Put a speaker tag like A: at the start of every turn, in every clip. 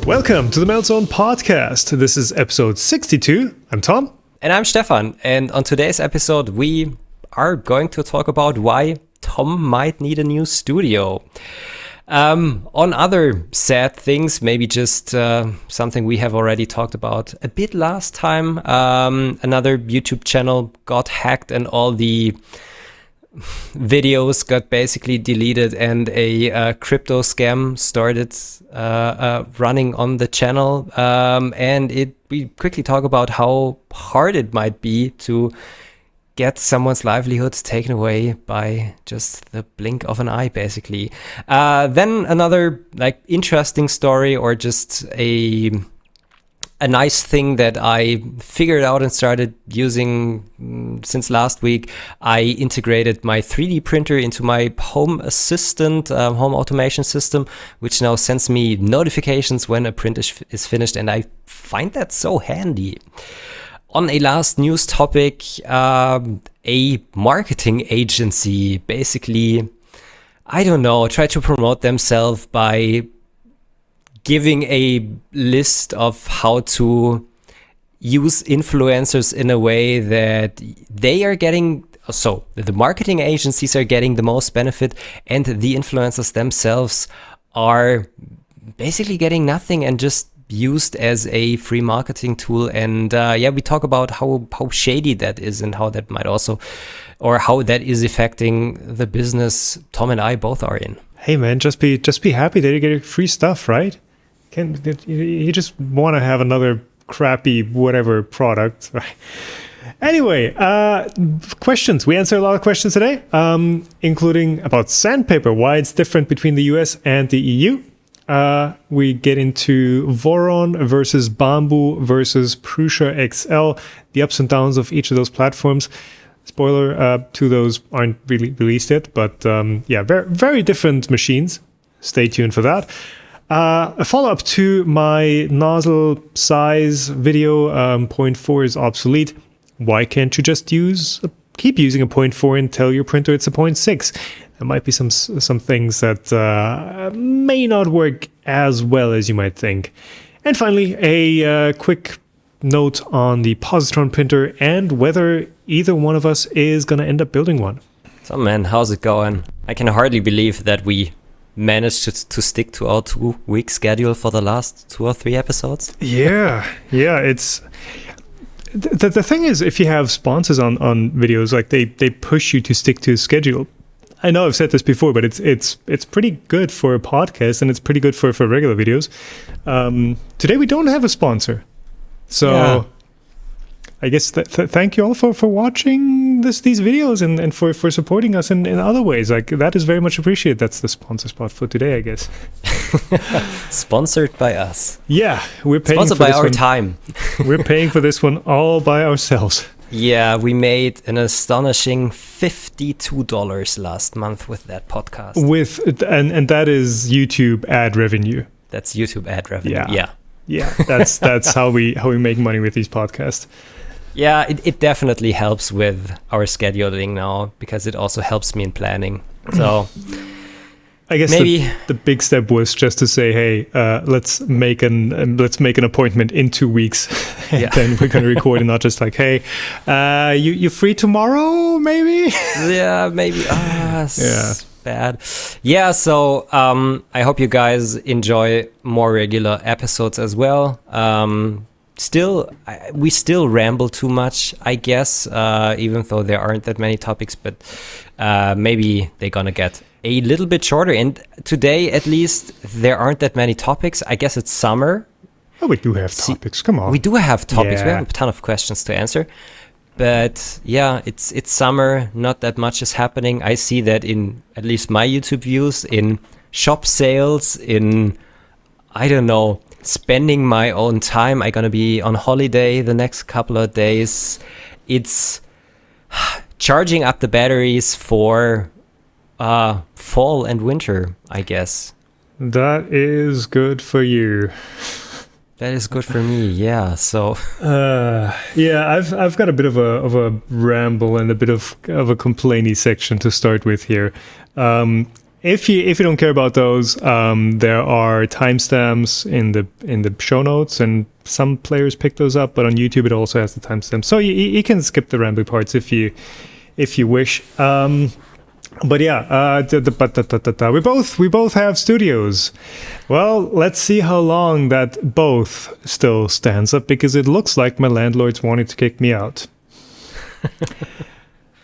A: Welcome to the Meltzone podcast. This is episode 62. I'm Tom.
B: And I'm Stefan. And on today's episode, we are going to talk about why Tom might need a new studio. On other sad things, maybe just something we have already talked about a bit last time. Another YouTube channel got hacked and all the videos got basically deleted, and a crypto scam started running on the channel. And we quickly talk about how hard it might be to get someone's livelihood taken away by just the blink of an eye, basically. Then another interesting story, or just a nice thing that I figured out and started using since last week. I integrated my 3D printer into my home assistant, home automation system, which now sends me notifications when a print is finished, and I find that so handy. On a last news topic, a marketing agency basically, tried to promote themselves by giving a list of how to use influencers in a way that they are getting, so the marketing agencies are getting the most benefit, and the influencers themselves are basically getting nothing and just used as a free marketing tool. And we talk about how shady that is, and how that might also, or how that is affecting the business Tom and I both are in.
A: Hey man, just be happy that you get free stuff, right? You just want to have another crappy whatever product, right? Anyway, questions. We answer a lot of questions today, including about sandpaper, why it's different between the US and the EU. We get into Voron versus Bambu versus Prusa XL, the ups and downs of each of those platforms. Spoiler, two of those aren't really released yet, but very, very different machines. Stay tuned for that. A follow-up to my nozzle size video, 0.4 is obsolete. Why can't you just keep using a 0.4 and tell your printer it's a 0.6? There might be some things that may not work as well as you might think. And finally, a quick note on the Positron printer and whether either one of us is going to end up building one.
B: So man, how's it going? I can hardly believe that we managed to stick to our 2-week schedule for the last 2 or 3 episodes.
A: Yeah, it's the thing is, if you have sponsors on videos, they push you to stick to a schedule. I know I've said this before, but it's pretty good for a podcast, and it's pretty good for regular videos. Today we don't have a sponsor, so yeah. I guess thank you all for watching these videos and for supporting us in other ways. That is very much appreciated. That's the sponsor spot for today, I guess.
B: Sponsored by us.
A: Yeah, we're paying
B: sponsored
A: for
B: by
A: this
B: our
A: one.
B: time. We're
A: paying for this one all by ourselves.
B: Yeah, we made an astonishing $52 last month with that podcast.
A: And that is YouTube ad revenue.
B: That's YouTube ad revenue.
A: Yeah. That's how we make money with these podcasts.
B: Yeah, it definitely helps with our scheduling now, because it also helps me in planning. So
A: I guess maybe the big step was just to say, hey, let's make an appointment in 2 weeks, and then we're going to record, and not just hey, you free tomorrow, maybe? Yeah, maybe. Bad. Yeah, so I hope you guys enjoy more regular episodes as well. We still ramble too much, I guess, even though there aren't that many topics, but maybe they're gonna get a little bit shorter. And today, at least, there aren't that many topics. I guess it's summer. Oh, we do have topics. Come on.
B: We do have topics.
A: Yeah.
B: We have a ton of questions to answer. But yeah, it's summer. Not that much is happening. I see that in at least my YouTube views, in shop sales, in, I don't know, spending my own time. I'm gonna be on holiday the next couple of days. It's charging up the batteries for fall and winter, I guess.
A: That is good for you.
B: That is good for me, yeah. So,
A: I've got a bit of a ramble and a bit of a complainy section to start with here. if you don't care about those, there are timestamps in the show notes, and some players pick those up. But on YouTube, it also has the timestamps, so you can skip the rambling parts if you wish. But yeah, we both have studios. Well, let's see how long that both still stands up, because it looks like my landlord's wanting to kick me out.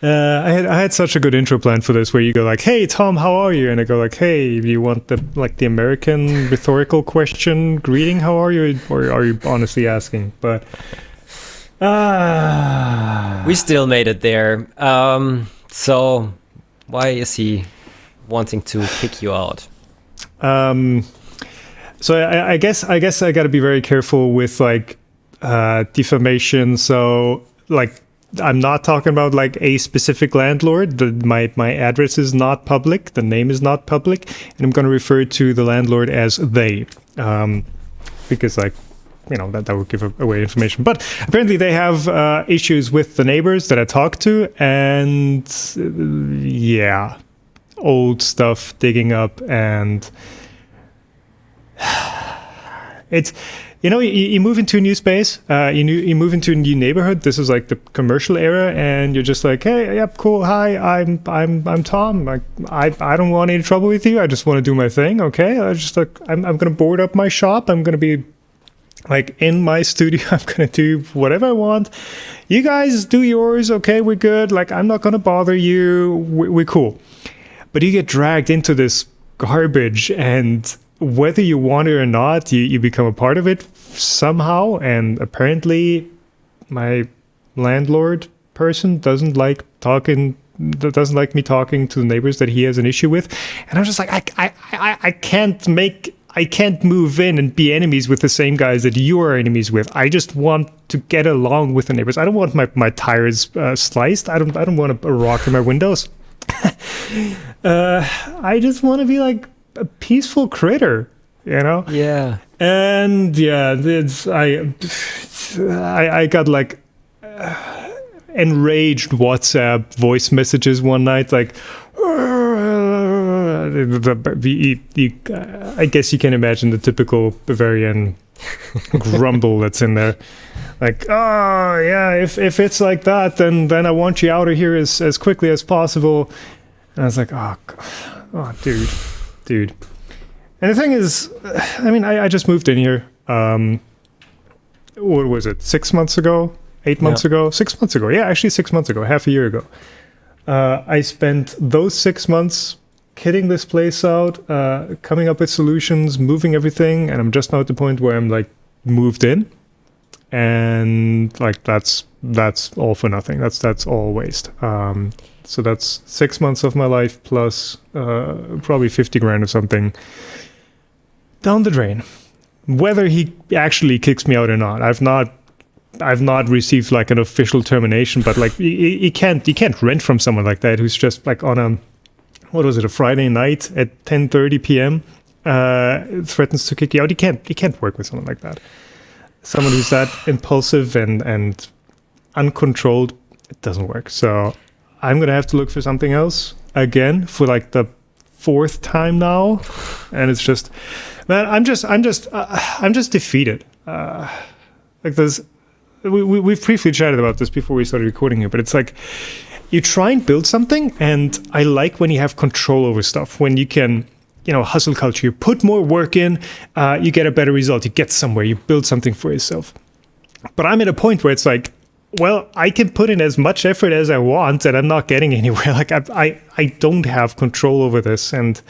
A: I had such a good intro plan for this, where you go like, "Hey Tom, how are you?" And I go like, "Hey, do you want the American rhetorical question greeting? How are you?" Or are you honestly asking? But
B: we still made it there. So why is he wanting to kick you out?
A: So I guess I got to be very careful with like defamation. So like, I'm not talking about like a specific landlord. My address is not public. The name is not public, and I'm going to refer to the landlord as they, because like, you know, that would give away information. But apparently they have issues with the neighbors that I talked to, and yeah, old stuff digging up, and it's, you know, you move into a new space, you move into a new neighborhood. This is like the commercial era, and you're just like, "Hey, yep, cool. Hi, I'm Tom. Like, I don't want any trouble with you. I just want to do my thing. Okay, I just like, I'm gonna board up my shop. I'm gonna be like in my studio. I'm gonna do whatever I want. You guys do yours. Okay, we're good. Like, I'm not gonna bother you. We're cool." But you get dragged into this garbage, and whether you want it or not, you become a part of it somehow. And apparently my landlord person doesn't like me talking to the neighbors that he has an issue with. And I'm just like, I can't move in and be enemies with the same guys that you are enemies with. I just want to get along with the neighbors. I don't want my tires sliced. I don't want a rock in my windows. I just want to be like a peaceful critter, you know?
B: Yeah.
A: And yeah, I got like enraged WhatsApp voice messages one night, like, I guess you can imagine the typical Bavarian grumble that's in there. Like, "Oh yeah, if it's like that, then I want you out of here as quickly as possible." And I was like, oh dude. And the thing is, I mean, I just moved in here. What was it? 6 months ago? 8 months ago? 6 months ago. Yeah, actually 6 months ago, half a year ago. I spent those 6 months kitting this place out, coming up with solutions, moving everything, and I'm just now at the point where I'm like moved in, and like that's all for nothing. That's all waste. So that's 6 months of my life plus probably 50 grand or something down the drain. Whether he actually kicks me out or not, I've not received like an official termination, but like you can't rent from someone like that who's just like on a, what was it, a Friday night at 10:30 p.m. Threatens to kick you out. You can't work with someone like that. Someone who's that impulsive and uncontrolled, it doesn't work. So I'm gonna have to look for something else again for like the fourth time now, and it's just, man, I'm just defeated. Like there's, we've briefly chatted about this before we started recording here, but it's like you try and build something, and I like when you have control over stuff, when you can, you know, hustle culture, you put more work in, you get a better result, you get somewhere, you build something for yourself. But I'm at a point where it's like, well, I can put in as much effort as I want, and I'm not getting anywhere. Like I don't have control over this, and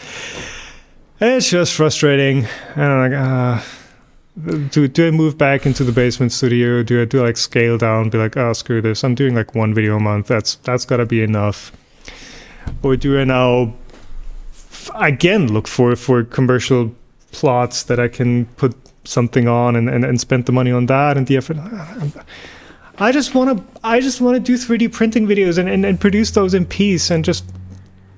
A: it's just frustrating. And I'm like, do I move back into the basement studio? Do I like scale down? Be like, oh, screw this. I'm doing like one video a month. That's got to be enough. Or do I now again look for commercial plots that I can put something on and spend the money on that and the effort? I just want to do 3D printing videos and produce those in peace and just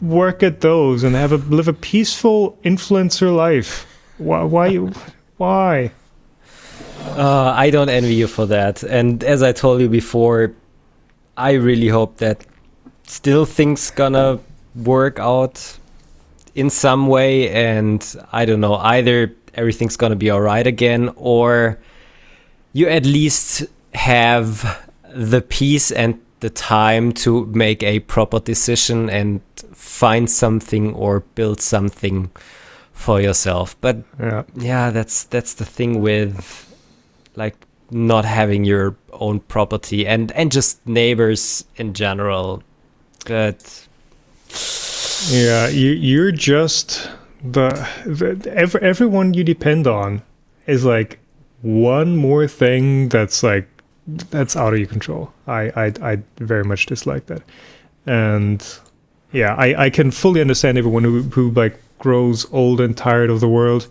A: work at those and live a peaceful influencer life. Why?
B: I don't envy you for that. And as I told you before, I really hope that still things gonna work out in some way, and I don't know, either everything's gonna be all right again, or you at least have the peace and the time to make a proper decision and find something or build something for yourself. But yeah, that's the thing with like not having your own property and just neighbors in general. But
A: yeah, you're just everyone you depend on is like one more thing that's out of your control. I very much dislike that. And yeah, I can fully understand everyone who like grows old and tired of the world.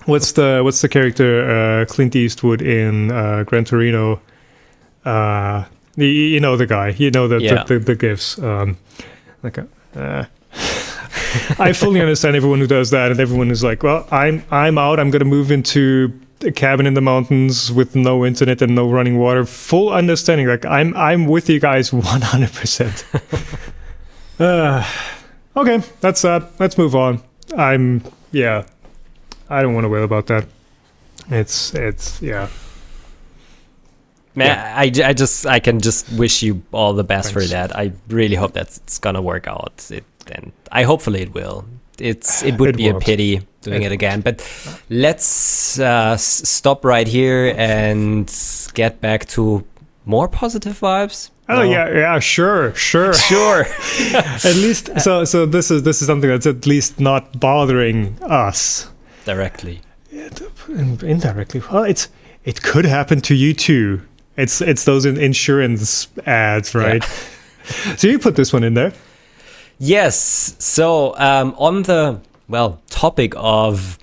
A: What's the character Clint Eastwood in Gran Torino? You know the guy. You know the gifs. I fully understand everyone who does that, and everyone is like, well, I'm out. I'm gonna move into a cabin in the mountains with no internet and no running water. Full understanding. Like I'm with you guys 100%. Okay, that's that. Let's move on. I don't want to wail about that. It's yeah.
B: Man, yeah. I can just wish you all the best for that. I really hope that it's gonna work out. And hopefully it will. It would be a pity doing it again. But let's stop right here and get back to more positive vibes.
A: Oh yeah, sure. At least so this is something that's at least not bothering us
B: directly.
A: Indirectly. Well, it could happen to you too. It's those insurance ads, right? Yeah. So you put this one in there.
B: Yes. So on the topic of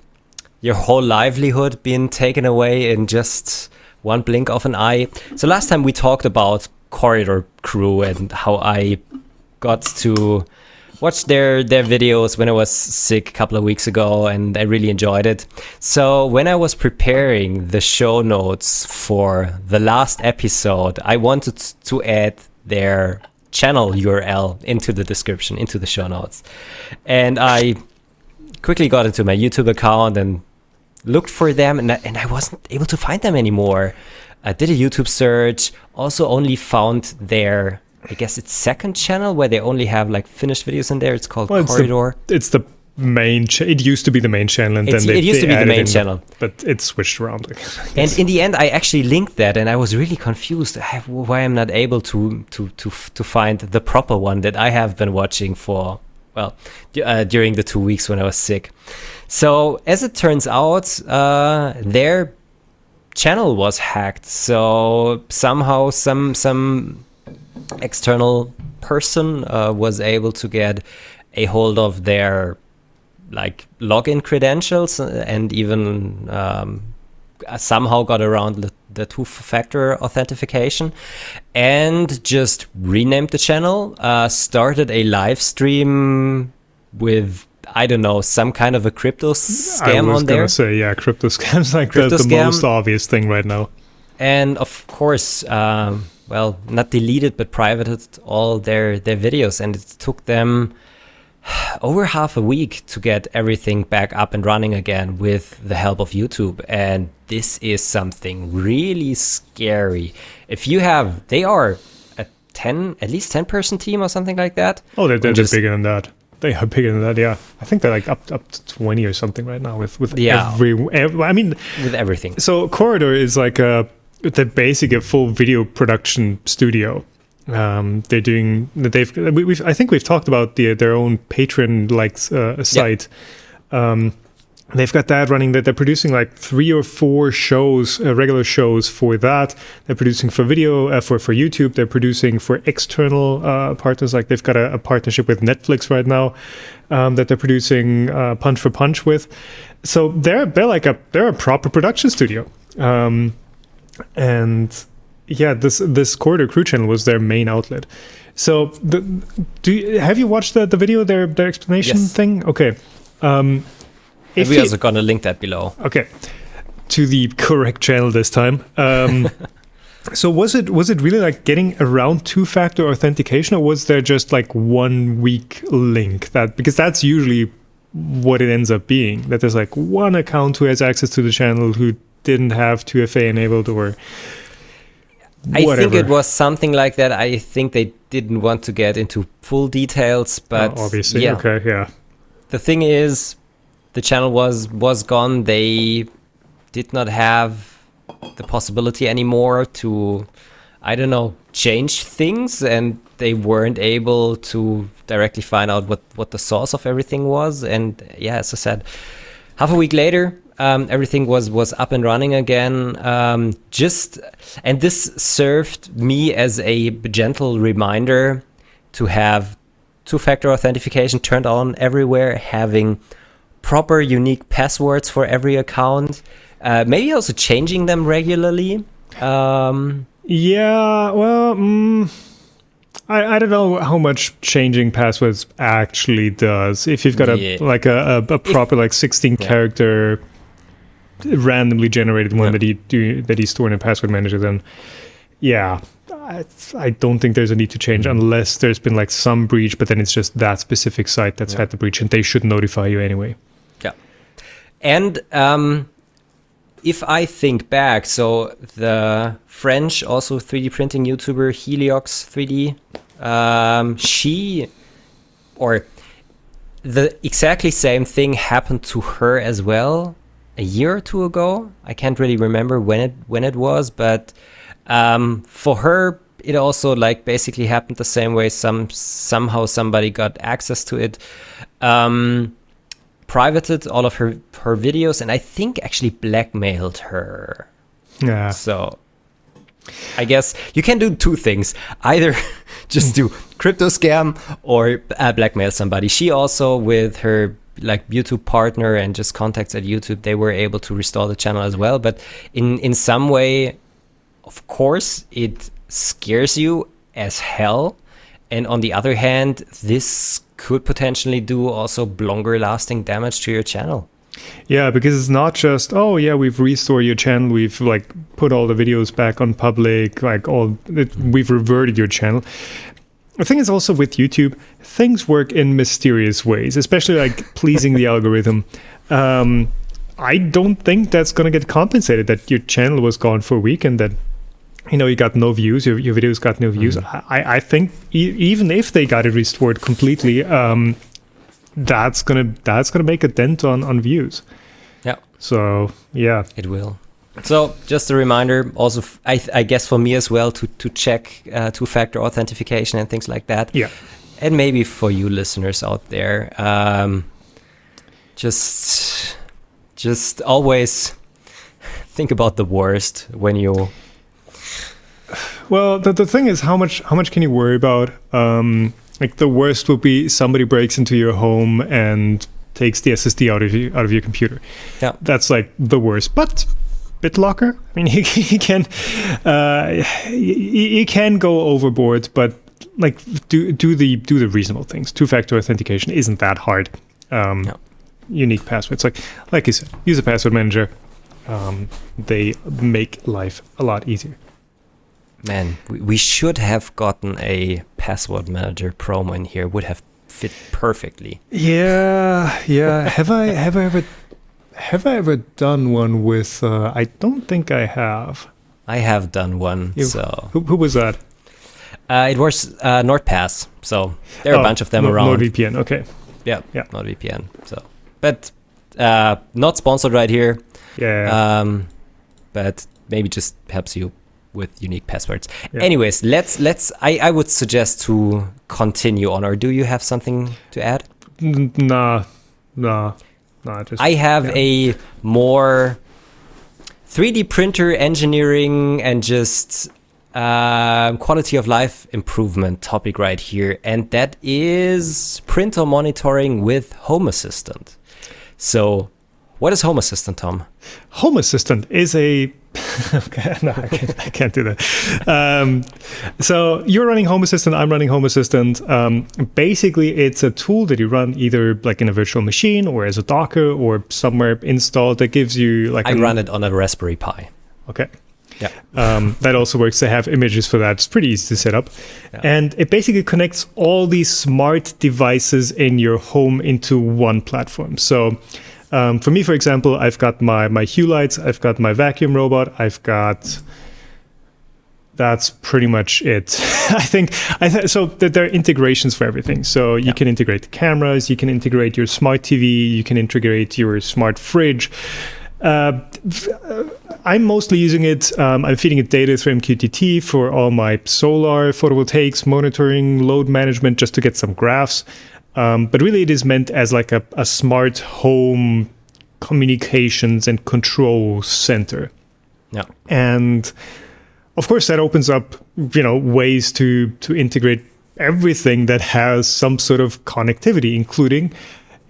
B: your whole livelihood being taken away in just one blink of an eye. So last time we talked about Corridor Crew and how I got to watch their videos when I was sick a couple of weeks ago, and I really enjoyed it. So when I was preparing the show notes for the last episode, I wanted to add their channel URL into the description, into the show notes. And I quickly got into my YouTube account and looked for them, and I wasn't able to find them anymore. I did a YouTube search, also only found their, I guess it's second channel where they only have like finished videos in there. It's called Corridor.
A: It's the main it used to be the main channel, and then
B: it used to be the main channel,
A: but it switched around.
B: And in the end, I actually linked that, and I was really confused why I'm not able to find the proper one that I have been watching for during the 2 weeks when I was sick. So as it turns out, their channel was hacked. So somehow some external person was able to get a hold of their like login credentials, and even somehow got around the two-factor authentication, and just renamed the channel, started a live stream with, I don't know, some kind of a crypto scam on there. I was
A: going to say, crypto scams, like the most obvious thing right now.
B: And of course, not deleted, but privated all their videos, and it took them over half a week to get everything back up and running again with the help of YouTube. And this is something really scary. They are at least 10-person team or something like that.
A: Oh, they're bigger than that. They are bigger than that, yeah. I think they're like up to 20 or something right now with with everything. So Corridor is like a full video production studio. They're doing. I think we've talked about their own Patreon site. Yeah. They've got that running. That they're producing like 3 or 4 shows, regular shows for that. They're producing for video for YouTube. They're producing for external partners. Like they've got a partnership with Netflix right now that they're producing Punch for Punch with. So they're a proper production studio. And yeah, this Corridor Crew channel was their main outlet. So have you watched the video, their explanation thing? Okay.
B: We also gonna link that below.
A: Okay. To the correct channel this time. So was it really like getting around two-factor authentication, or was there just like one weak link because that's usually what it ends up being, that there's like one account who has access to the channel who didn't have 2FA enabled or whatever.
B: I think it was something like that. I think they didn't want to get into full details, but
A: obviously,
B: yeah.
A: Okay, yeah.
B: The thing is, the channel was gone. They did not have the possibility anymore to, I don't know, change things, and they weren't able to directly find out what the source of everything was. And yeah, as I said, half a week later, everything was up and running again. And this served me as a gentle reminder to have two-factor authentication turned on everywhere, having proper unique passwords for every account, maybe also changing them regularly.
A: Yeah, well, I don't know how much changing passwords actually does. If you've got a proper 16 character randomly generated one that you store in a password manager, then yeah, I don't think there's a need to change unless there's been like some breach, but then it's just that specific site that's had the breach, and they should notify you anyway.
B: Yeah, and if I think back, so the French also 3D printing YouTuber Heliox 3D, the exactly same thing happened to her as well a year or two ago. I can't really remember when it was, but for her it also like basically happened the same way. Somehow somebody got access to it. Privated all of her videos, and I think actually blackmailed her.
A: Yeah.
B: So I guess you can do two things: either just do crypto scam or blackmail somebody. She also, with her like YouTube partner and just contacts at YouTube, they were able to restore the channel as well. But in some way, of course, it scares you as hell. And on the other hand, this could potentially do also longer lasting damage to your channel.
A: Yeah, because it's not just, oh yeah, we've restored your channel, we've like put all the videos back on public, we've reverted your channel. The thing is also with YouTube, things work in mysterious ways, especially like pleasing the algorithm. I don't think that's going to get compensated, that your channel was gone for a week and that you got no views, your videos got no views. I think even if they got it restored completely, that's gonna make a dent on views.
B: Yeah.
A: So yeah,
B: it will. So just a reminder, also I guess for me as well to check two-factor authentication and things like that.
A: Yeah.
B: And maybe for you listeners out there, just always think about the worst when you.
A: Well, the thing is, how much can you worry about? Like the worst would be somebody breaks into your home and takes the SSD out of your computer.
B: Yeah,
A: that's like the worst. But BitLocker, I mean, you can go overboard, but like do the reasonable things. Two-factor authentication isn't that hard. Unique passwords, like you said, use a password manager. They make life a lot easier.
B: Man, we should have gotten a password manager promo in here. Would have fit perfectly.
A: Yeah. Have I ever done one with? I don't think I have.
B: I have done one.
A: Who was that?
B: It was NordPass. So there are a bunch of them around.
A: NordVPN. Okay.
B: Yeah. NordVPN. So, but not sponsored right here.
A: Yeah.
B: But maybe just helps you with unique passwords. Yeah. Anyways, let's I would suggest to continue on. Or do you have something to add?
A: Nah.
B: I have a more 3D printer engineering and just quality of life improvement topic right here, and that is printer monitoring with Home Assistant. So what is Home Assistant, Tom?
A: Home Assistant is a okay, no, I can't do that. So you're running Home Assistant, I'm running Home Assistant. Basically, it's a tool that you run either like in a virtual machine or as a Docker or somewhere installed that gives you like...
B: I run it on a Raspberry Pi.
A: Okay.
B: Yeah.
A: That also works. They have images for that. It's pretty easy to set up.
B: Yeah.
A: And it basically connects all these smart devices in your home into one platform. So for me, for example, I've got my Hue lights, I've got my vacuum robot, that's pretty much it. So there are integrations for everything. So you can integrate the cameras, you can integrate your smart TV, you can integrate your smart fridge. I'm mostly using it. I'm feeding it data through MQTT for all my solar photovoltaics, monitoring, load management, just to get some graphs. But really, it is meant as like a smart home communications and control center.
B: Yeah.
A: And of course, that opens up, ways to integrate everything that has some sort of connectivity, including,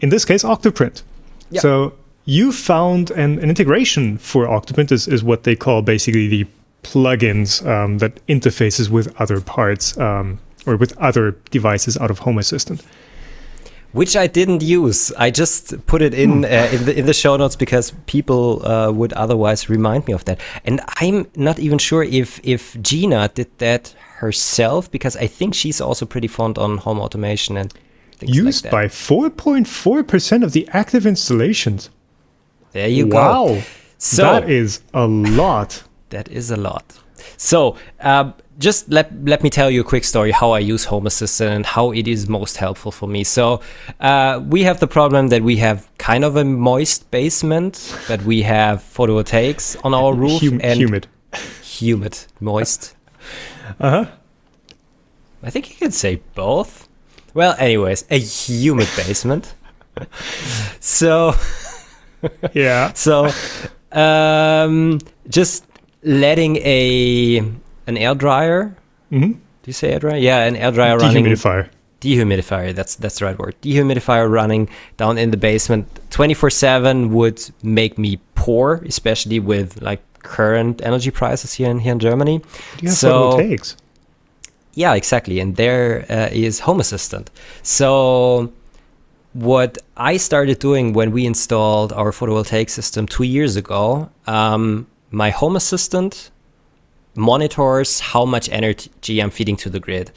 A: in this case, Octoprint.
B: Yeah.
A: So you found an integration for Octoprint is what they call basically the plugins that interfaces with other parts or with other devices out of Home Assistant.
B: Which I didn't use. I just put it in the show notes because people would otherwise remind me of that. And I'm not even sure if Gina did that herself, because I think she's also pretty fond on home automation and things
A: used
B: like that.
A: By 4.4% of the active installations.
B: There you go.
A: Wow.
B: So
A: that is a lot.
B: That is a lot. So just let me tell you a quick story how I use Home Assistant and how it is most helpful for me. So we have the problem that we have kind of a moist basement, but we have photovoltaics on our roof. Humid, moist.
A: Uh-huh.
B: I think you can say both. Well, anyways, a humid basement. So
A: yeah.
B: So just letting an air dryer.
A: Mm-hmm.
B: Do you say air dryer? Yeah, an air dryer running.
A: Dehumidifier.
B: That's the right word. Dehumidifier running down in the basement 24/7 would make me poor, especially with like current energy prices here in Germany.
A: You have photovoltaics.
B: Yeah, exactly. And there is Home Assistant. So what I started doing when we installed our photovoltaic system 2 years ago, my Home Assistant monitors how much energy I'm feeding to the grid.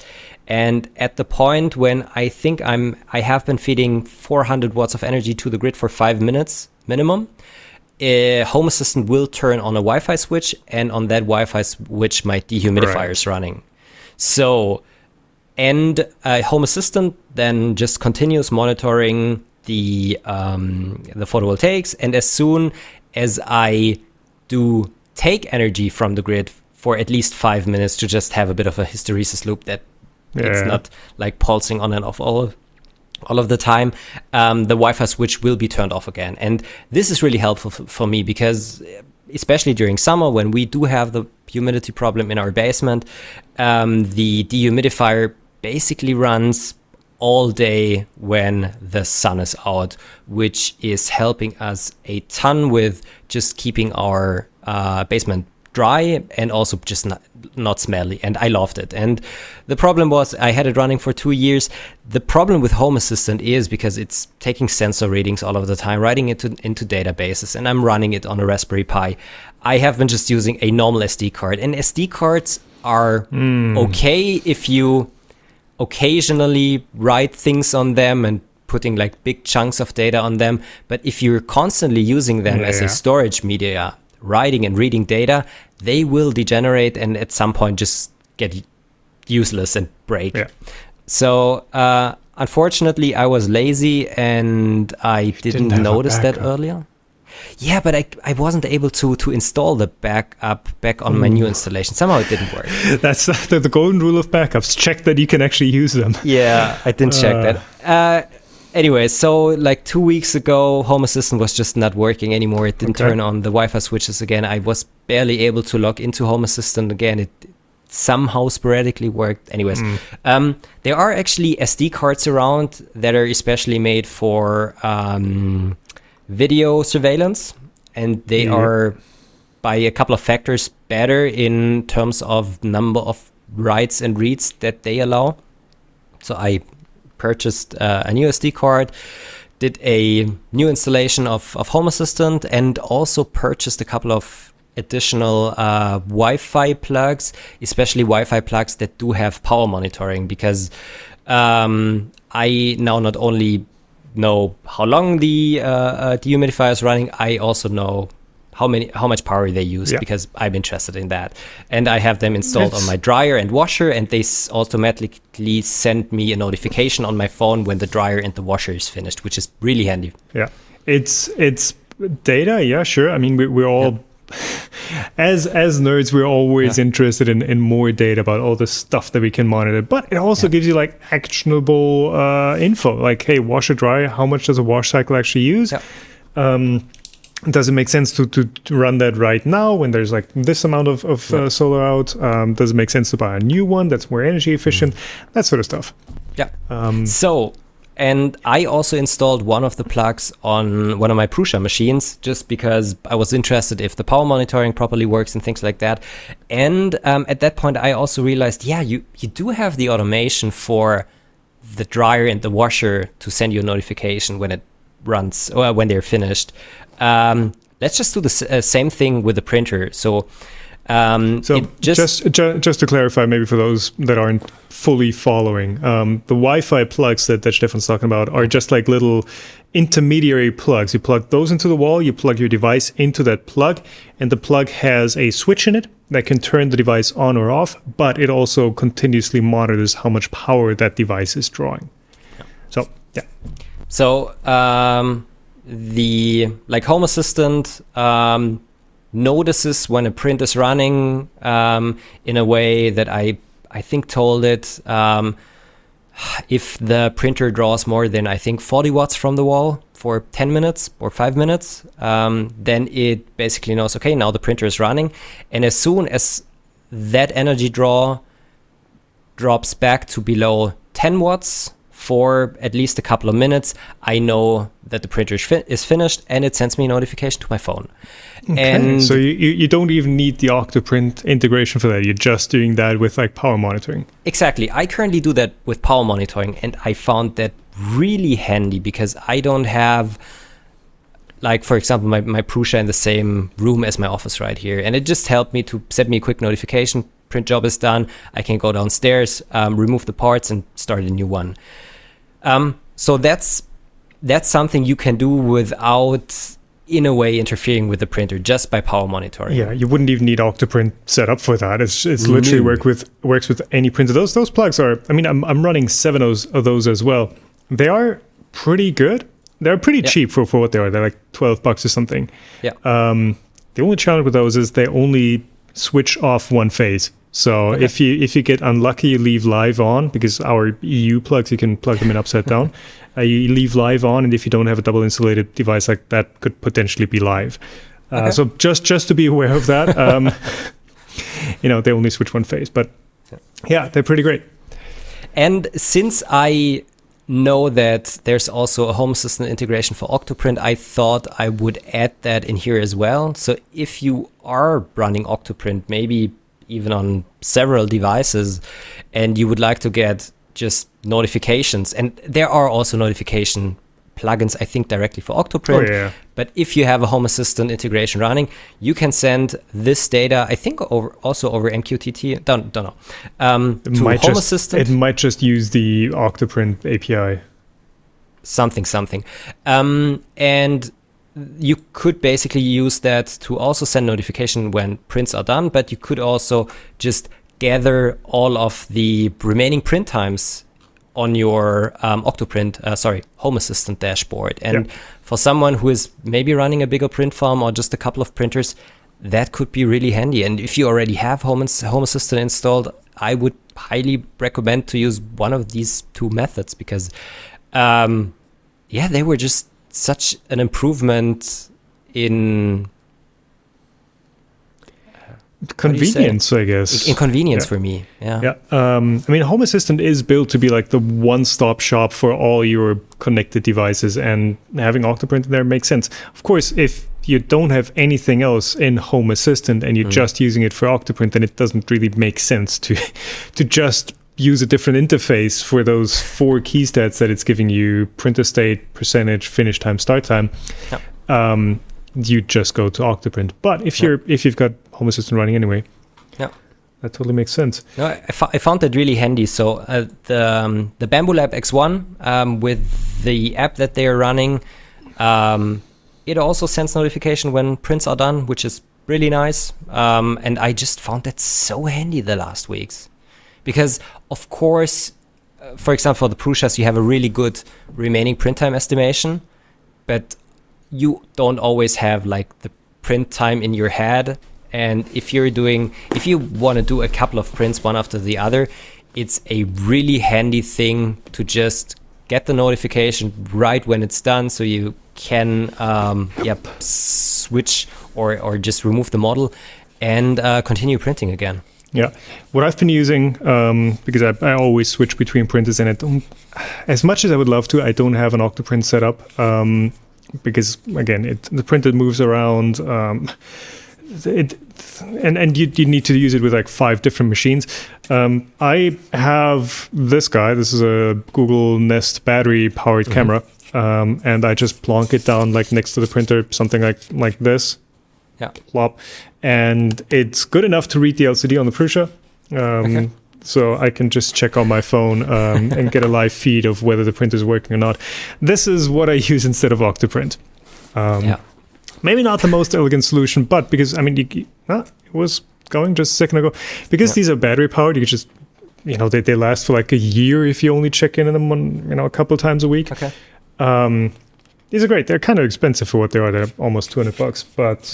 B: And at the point when I think I have been feeding 400 watts of energy to the grid for 5 minutes minimum, Home Assistant will turn on a Wi-Fi switch, and on that Wi-Fi switch my dehumidifier is running. So, and Home Assistant then just continues monitoring the photovoltaics, and as soon as I do take energy from the grid for at least 5 minutes to just have a bit of a hysteresis loop that it's not like pulsing on and off all of the time, the Wi-Fi switch will be turned off again. And this is really helpful for me because especially during summer when we do have the humidity problem in our basement, the dehumidifier basically runs all day when the sun is out, which is helping us a ton with just keeping our basement dry and also just not smelly, and I loved it. And the problem was I had it running for 2 years. The problem with Home Assistant is because it's taking sensor readings all of the time, writing it into databases, and I'm running it on a Raspberry Pi. I have been just using a normal SD card, and SD cards are okay if you occasionally write things on them and putting like big chunks of data on them, but if you're constantly using them as a storage media, writing and reading data, they will degenerate and at some point just get useless and break. Yeah. So unfortunately, I was lazy and I didn't notice that earlier. Yeah, but I wasn't able to install the backup back on my new installation. Somehow it didn't work.
A: That's the golden rule of backups. Check that you can actually use them.
B: Yeah, I didn't check that. Anyway, so like 2 weeks ago, Home Assistant was just not working anymore. It didn't turn on the Wi-Fi switches again. I was barely able to log into Home Assistant again. It somehow sporadically worked. Anyways, there are actually SD cards around that are especially made for video surveillance, and they are by a couple of factors better in terms of number of writes and reads that they allow. So I purchased a new SD card, did a new installation of Home Assistant, and also purchased a couple of additional Wi-Fi plugs, especially Wi-Fi plugs that do have power monitoring, because I now not only know how long the dehumidifier is running, I also know how much power they use, because I'm interested in that. And I have them installed on my dryer and washer, and they automatically send me a notification on my phone when the dryer and the washer is finished, which is really handy.
A: Yeah, it's data. Yeah, sure. I mean, we're all as nerds, we're always interested in more data about all the stuff that we can monitor. But it also gives you like actionable info, like, hey, washer dryer, how much does a wash cycle actually use? Does it make sense to run that right now when there's like this amount of solar out? Does it make sense to buy a new one that's more energy efficient? That sort of stuff.
B: Yeah. And I also installed one of the plugs on one of my Prusa machines, just because I was interested if the power monitoring properly works and things like that. And at that point, I also realized, you do have the automation for the dryer and the washer to send you a notification when it runs or when they're finished. Let's just do the same thing with the printer. So just
A: to clarify, maybe for those that aren't fully following, the Wi-Fi plugs that Stefan's talking about are just like little intermediary plugs. You plug those into the wall, you plug your device into that plug, and the plug has a switch in it that can turn the device on or off, but it also continuously monitors how much power that device is drawing.
B: So the Home Assistant notices when a print is running in a way that I think told it if the printer draws more than 40 watts from the wall for 10 minutes or 5 minutes, then it basically knows, okay, now the printer is running. And as soon as that energy draw drops back to below 10 watts for at least a couple of minutes, I know that the printer is finished, and it sends me a notification to my phone.
A: Okay.
B: And
A: so you don't even need the Octoprint integration for that. You're just doing that with like power monitoring.
B: Exactly. I currently do that with power monitoring, and I found that really handy because I don't have, like, for example, my Prusa in the same room as my office right here. And it just helped me to send me a quick notification. Print job is done. I can go downstairs, remove the parts, and start a new one. So that's something you can do without, in a way, interfering with the printer, just by power monitoring.
A: Yeah, you wouldn't even need Octoprint set up for that. It's literally works with any printer. Those plugs are, I mean, I'm running 7 of those as well. They are pretty good. They're pretty cheap for what they are. They're like $12 or something.
B: Yeah.
A: The only challenge with those is they only switch off one phase. So if you get unlucky, you leave live on, because our EU plugs, you can plug them in upside down. You leave live on, and if you don't have a double insulated device, like that could potentially be live. So just to be aware of that, they only switch one phase. But yeah, they're pretty great.
B: And since I know that there's also a Home Assistant integration for Octoprint, I thought I would add that in here as well. So if you are running Octoprint, maybe even on several devices, and you would like to get just notifications, and there are also notification plugins, I think, directly for Octoprint. But if you have a Home Assistant integration running, you can send this data, I think, over MQTT. Don't know. To Home Assistant.
A: It might just use the Octoprint API.
B: Something. And you could basically use that to also send notification when prints are done, but you could also just gather all of the remaining print times on your Home Assistant dashboard. And for someone who is maybe running a bigger print farm or just a couple of printers, that could be really handy. And if you already have Home Assistant installed, I would highly recommend to use one of these two methods, because they were just such an improvement in
A: convenience, I guess.
B: Inconvenience for me. Yeah.
A: I mean, Home Assistant is built to be like the one-stop shop for all your connected devices, and having Octoprint in there makes sense. Of course, if you don't have anything else in Home Assistant and you're just using it for Octoprint, then it doesn't really make sense to just use a different interface for those 4 key stats that it's giving you: printer state, percentage, finish time, start time. you just go to Octoprint. But if you've got Home Assistant running anyway, that totally makes sense.
B: No, I found that really handy. So the Bambu Lab X1 with the app that they are running, it also sends notification when prints are done, which is really nice. And I just found that so handy the last weeks. Because, of course, for example, for the Prusas, you have a really good remaining print time estimation, but you don't always have like the print time in your head. And if you want to do a couple of prints one after the other, it's a really handy thing to just get the notification right when it's done, so you can switch or just remove the model and continue printing again.
A: Yeah, what I've been using, because I always switch between printers, and I don't, as much as I would love to, I don't have an Octoprint set up, because again, the printer moves around. And you need to use it with like 5 different machines. I have this guy. This is a Google Nest battery powered camera, and I just plonk it down like next to the printer, something like this. Yeah, plop, and it's good enough to read the LCD on the Prusa. So I can just check on my phone and get a live feed of whether the printer is working or not. This is what I use instead of Octoprint. Maybe not the most elegant solution, but because, I mean, it was going just a second ago. Because these are battery powered, you just, they last for like a year if you only check in on them a couple of times a week. Okay. These are great. They're kind of expensive for what they are. They're almost $200, but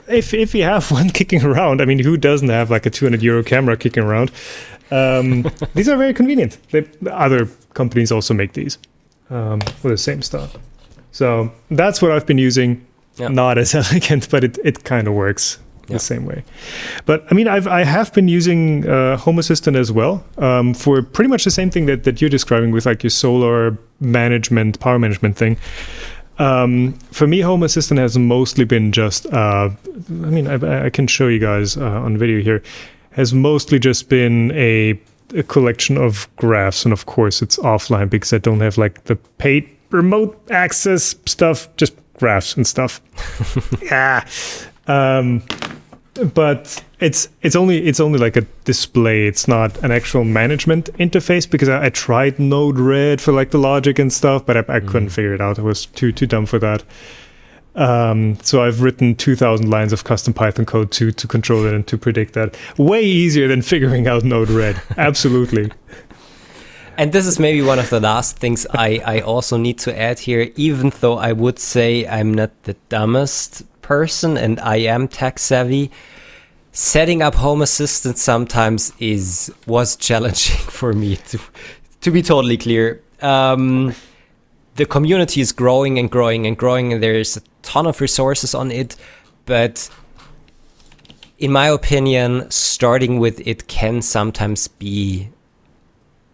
A: if you have one kicking around, I mean, who doesn't have like a €200 camera kicking around? These are very convenient. Other companies also make these with the same stuff. So that's what I've been using. Not as elegant, but it kind of works the same way. But I mean, I have been using Home Assistant as well for pretty much the same thing that you're describing with like your solar management, power management thing. For me, Home Assistant has mostly been just, I can show you guys on video here, has mostly just been a collection of graphs. And of course, it's offline because I don't have like the paid remote access stuff, just graphs and stuff. But it's only like a display. It's not an actual management interface because I tried Node-RED for like the logic and stuff, but I couldn't figure it out. I was too dumb for that. So I've written 2,000 lines of custom Python code to control it and to predict that. Way easier than figuring out Node-RED. Absolutely.
B: And this is maybe one of the last things I also need to add here, even though I would say I'm not the dumbest person and I am tech savvy. Setting up Home Assistant sometimes was challenging for me, to be totally clear. The community is growing and growing and growing, and there's a ton of resources on it. But in my opinion, starting with it can sometimes be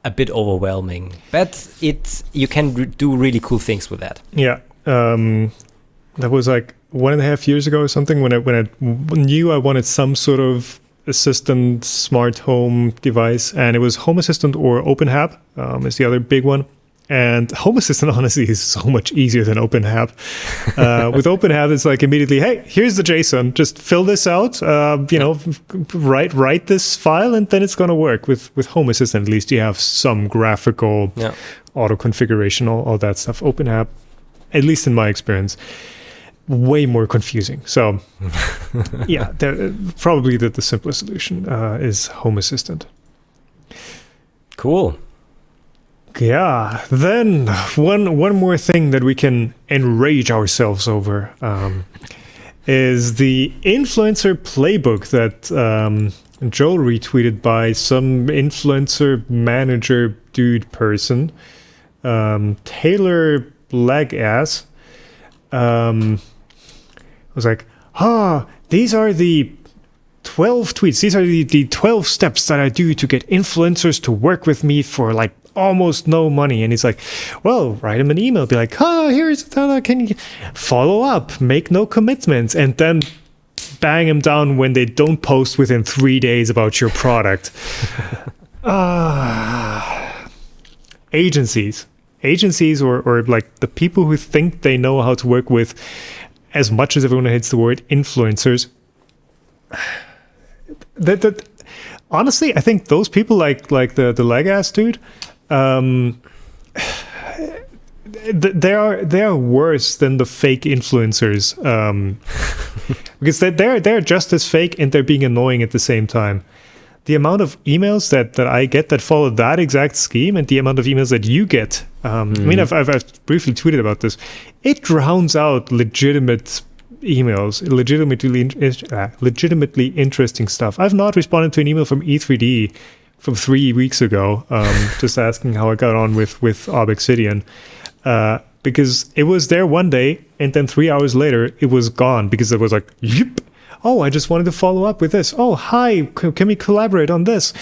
B: a bit overwhelming, but you can do really cool things with that. Yeah,
A: that was like 1.5 years ago or something when I knew I wanted some sort of assistant smart home device, and it was Home Assistant or OpenHAB is the other big one. And Home Assistant, honestly, is so much easier than OpenHAB. With OpenHAB, it's like immediately, hey, here's the JSON. Just fill this out, write this file, and then it's going to work. With Home Assistant, at least you have some graphical auto configuration, all that stuff. OpenHAB, at least in my experience, way more confusing. So, probably the simplest solution is Home Assistant.
B: Cool.
A: Yeah, then one more thing that we can enrage ourselves over is the influencer playbook that Joel retweeted by some influencer manager dude person, Taylor Blagass. Was like, these are the 12 tweets. These are the 12 steps that I do to get influencers to work with me for like almost no money. And he's like, well, write him an email, be like, here's can you follow up, make no commitments, and then bang him down when they don't post within 3 days about your product. Agencies or like the people who think they know how to work with as much as everyone hates the word influencers, that honestly, I think those people like the leg ass dude, they are worse than the fake influencers, because they're just as fake and they're being annoying at the same time. The amount of emails that I get that follow that exact scheme, and the amount of emails that you get, I mean, I've briefly tweeted about this. It drowns out legitimate emails, legitimately interesting stuff. I've not responded to an email from E3D from 3 weeks ago, just asking how I got on with Obsidian, because it was there one day, and then 3 hours later it was gone because it was like, yep. Oh, I just wanted to follow up with this. Oh, hi, can we collaborate on this?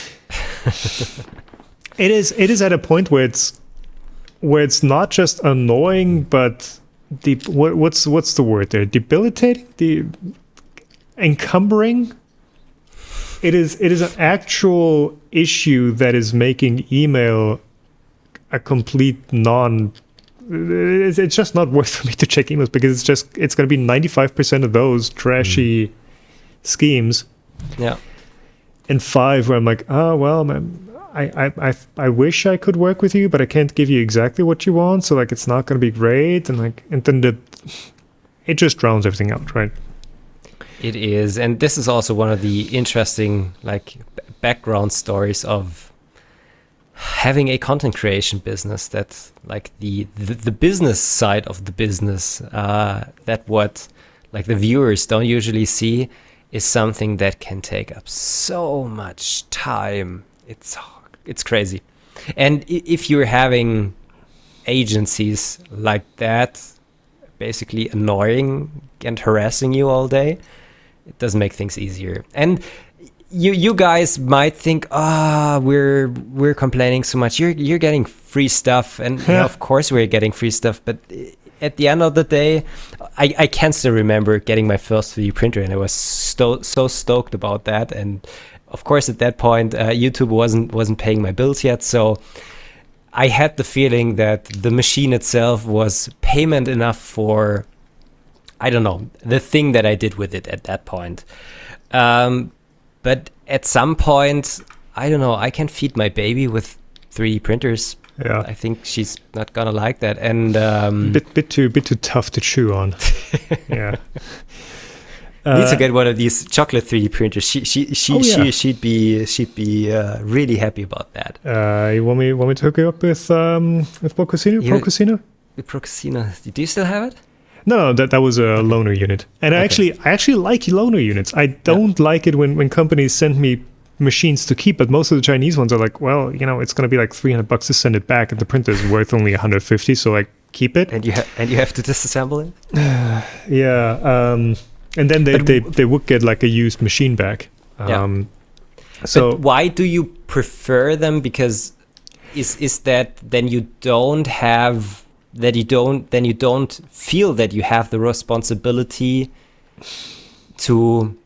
A: It is at a point where it's not just annoying, but what's the word there? Debilitating, encumbering. It is an actual issue that is making email a complete non. It's just not worth for me to check emails, because it's going to be 95% of those trashy schemes, and 5 where I'm like, oh well, man, I wish I could work with you, but I can't give you exactly what you want, so like it's not going to be great, and then it just drowns everything out, right?
B: It is, and this is also one of the interesting like background stories of having a content creation business. That's like the business side of the business, that what like the viewers don't usually see, is something that can take up so much time. It's crazy. And if you're having agencies like that basically annoying and harassing you all day, it doesn't make things easier. And you guys might think, we're complaining so much. You're getting free stuff, and yeah, of course we're getting free stuff, but at the end of the day, I can still remember getting my first 3D printer, and I was so stoked about that. And of course, at that point, YouTube wasn't paying my bills yet, so I had the feeling that the machine itself was payment enough for, I don't know, the thing that I did with it at that point. But at some point, I don't know, I can feed my baby with 3D printers.
A: Yeah,
B: I think she's not gonna like that, and
A: bit too tough to chew on. Yeah,
B: need to get one of these chocolate 3D printers. She'd be really happy about that.
A: You want me to hook you up with Procasino?
B: Procasino. Do you still have it?
A: No, that was a loaner unit, and okay. I actually like loaner units. I don't like it when companies send me machines to keep, but most of the Chinese ones are like, well, it's going to be like $300 to send it back, and the printer is worth only 150, so like keep it.
B: And you have to disassemble it.
A: Yeah, and then they would get like a used machine back. So
B: but why do you prefer them? Because is that then you don't have that you don't feel that you have the responsibility to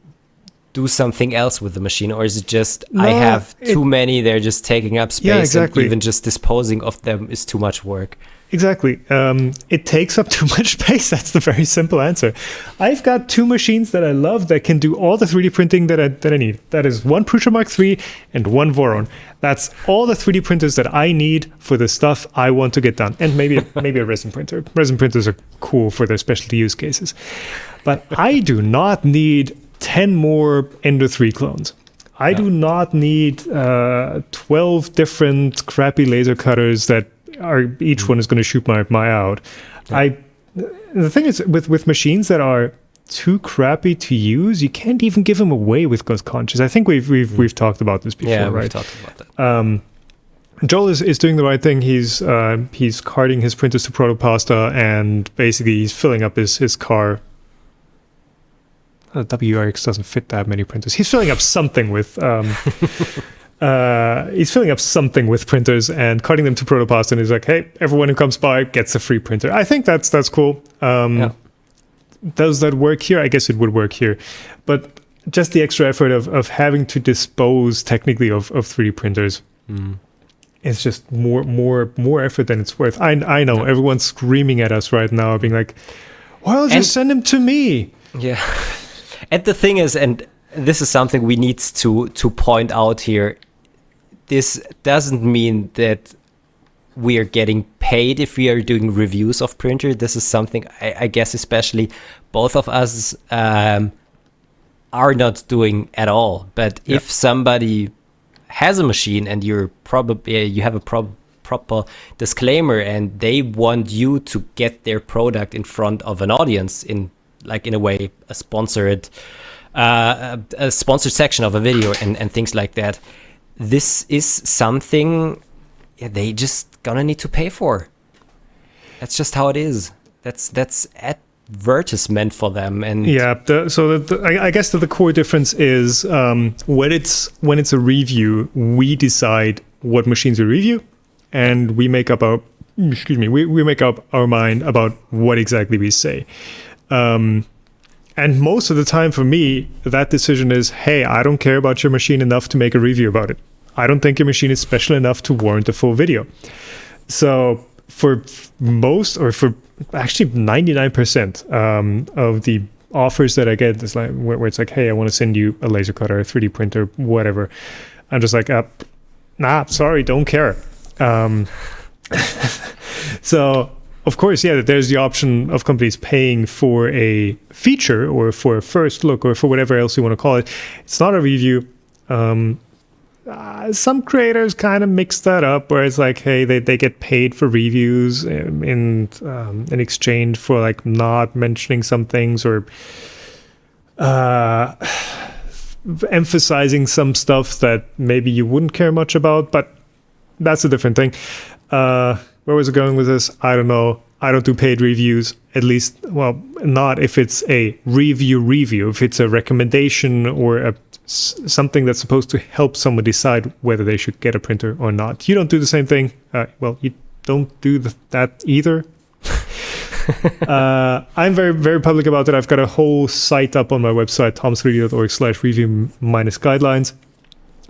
B: do something else with the machine, or is it just I have too many, they're just taking up space? Yeah,
A: exactly.
B: And even just disposing of them is too much work?
A: Exactly. It takes up too much space. That's the very simple answer. I've got 2 machines that I love that can do all the 3D printing that I need. That is one Prusa Mark III and one Voron. That's all the 3D printers that I need for the stuff I want to get done. And maybe a resin printer. Resin printers are cool for their specialty use cases. But I do not need 10 more Ender 3 clones. I do not need 12 different crappy laser cutters that are each one is going to shoot my eye out. Yeah. The thing is, with machines that are too crappy to use, you can't even give them away with Ghost Conscious. I think we've talked about this before, right?
B: We've talked about that.
A: Joel is doing the right thing. He's carting his printers to Protopasta, and basically he's filling up his car. WRX doesn't fit that many printers. He's filling up something with printers and carting them to Protopasta, and he's like, hey, everyone who comes by gets a free printer. I think that's cool. Does that work here? I guess it would work here, but just the extra effort of having to dispose technically of 3D printers, it's just more effort than it's worth. I know everyone's screaming at us right now, being like, Well, just send them to me.
B: Yeah. And the thing is, and this is something we need to point out here, this doesn't mean that we are getting paid if we are doing reviews of printer. This is something I guess especially both of us are not doing at all. But if somebody has a machine and you have a proper disclaimer and they want you to get their product in front of an audience in a way, a sponsored section of a video and things like that, this is something they just gonna need to pay for. That's just how it is. That's advertisement for them. And
A: I guess that the core difference is when it's a review, we decide what machines we review, and we make up our mind about what exactly we say. And most of the time for me, that decision is, hey, I don't care about your machine enough to make a review about it. I don't think your machine is special enough to warrant a full video. So for most, or for actually 99% of the offers that I get, is like where it's like, hey, I want to send you a laser cutter, a 3D printer, whatever. I'm just like, nah, sorry, don't care. So of course, there's the option of companies paying for a feature or for a first look or for whatever else you want to call it. It's not a review. Some creators kind of mix that up where it's like, hey, they get paid for reviews in exchange for like not mentioning some things or emphasizing some stuff that maybe you wouldn't care much about, but that's a different thing. Where was it going with this? I don't know. I don't do paid reviews, at least, well, not if it's a review. If it's a recommendation or something that's supposed to help someone decide whether they should get a printer or not. You don't do the same thing. Well, you don't do that either. I'm very, very public about it. I've got a whole site up on my website, toms3d.org/review-guidelines,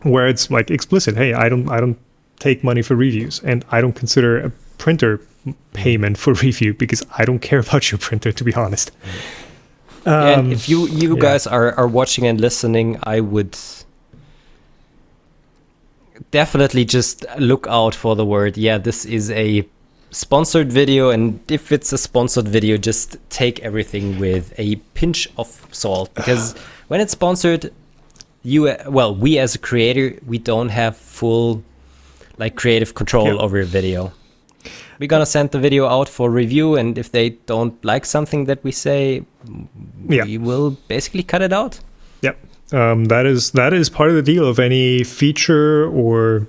A: where it's like explicit. Hey, I don't take money for reviews, and I don't consider a printer payment for review because I don't care about your printer, to be honest.
B: And if you guys are watching and listening, I would definitely just look out for the word, this is a sponsored video, and if it's a sponsored video, just take everything with a pinch of salt, because when it's sponsored, we as a creator, we don't have full creative control over your video. We're gonna send the video out for review, and if they don't like something that we say, we will basically cut it out.
A: Yep. That is part of the deal of any feature or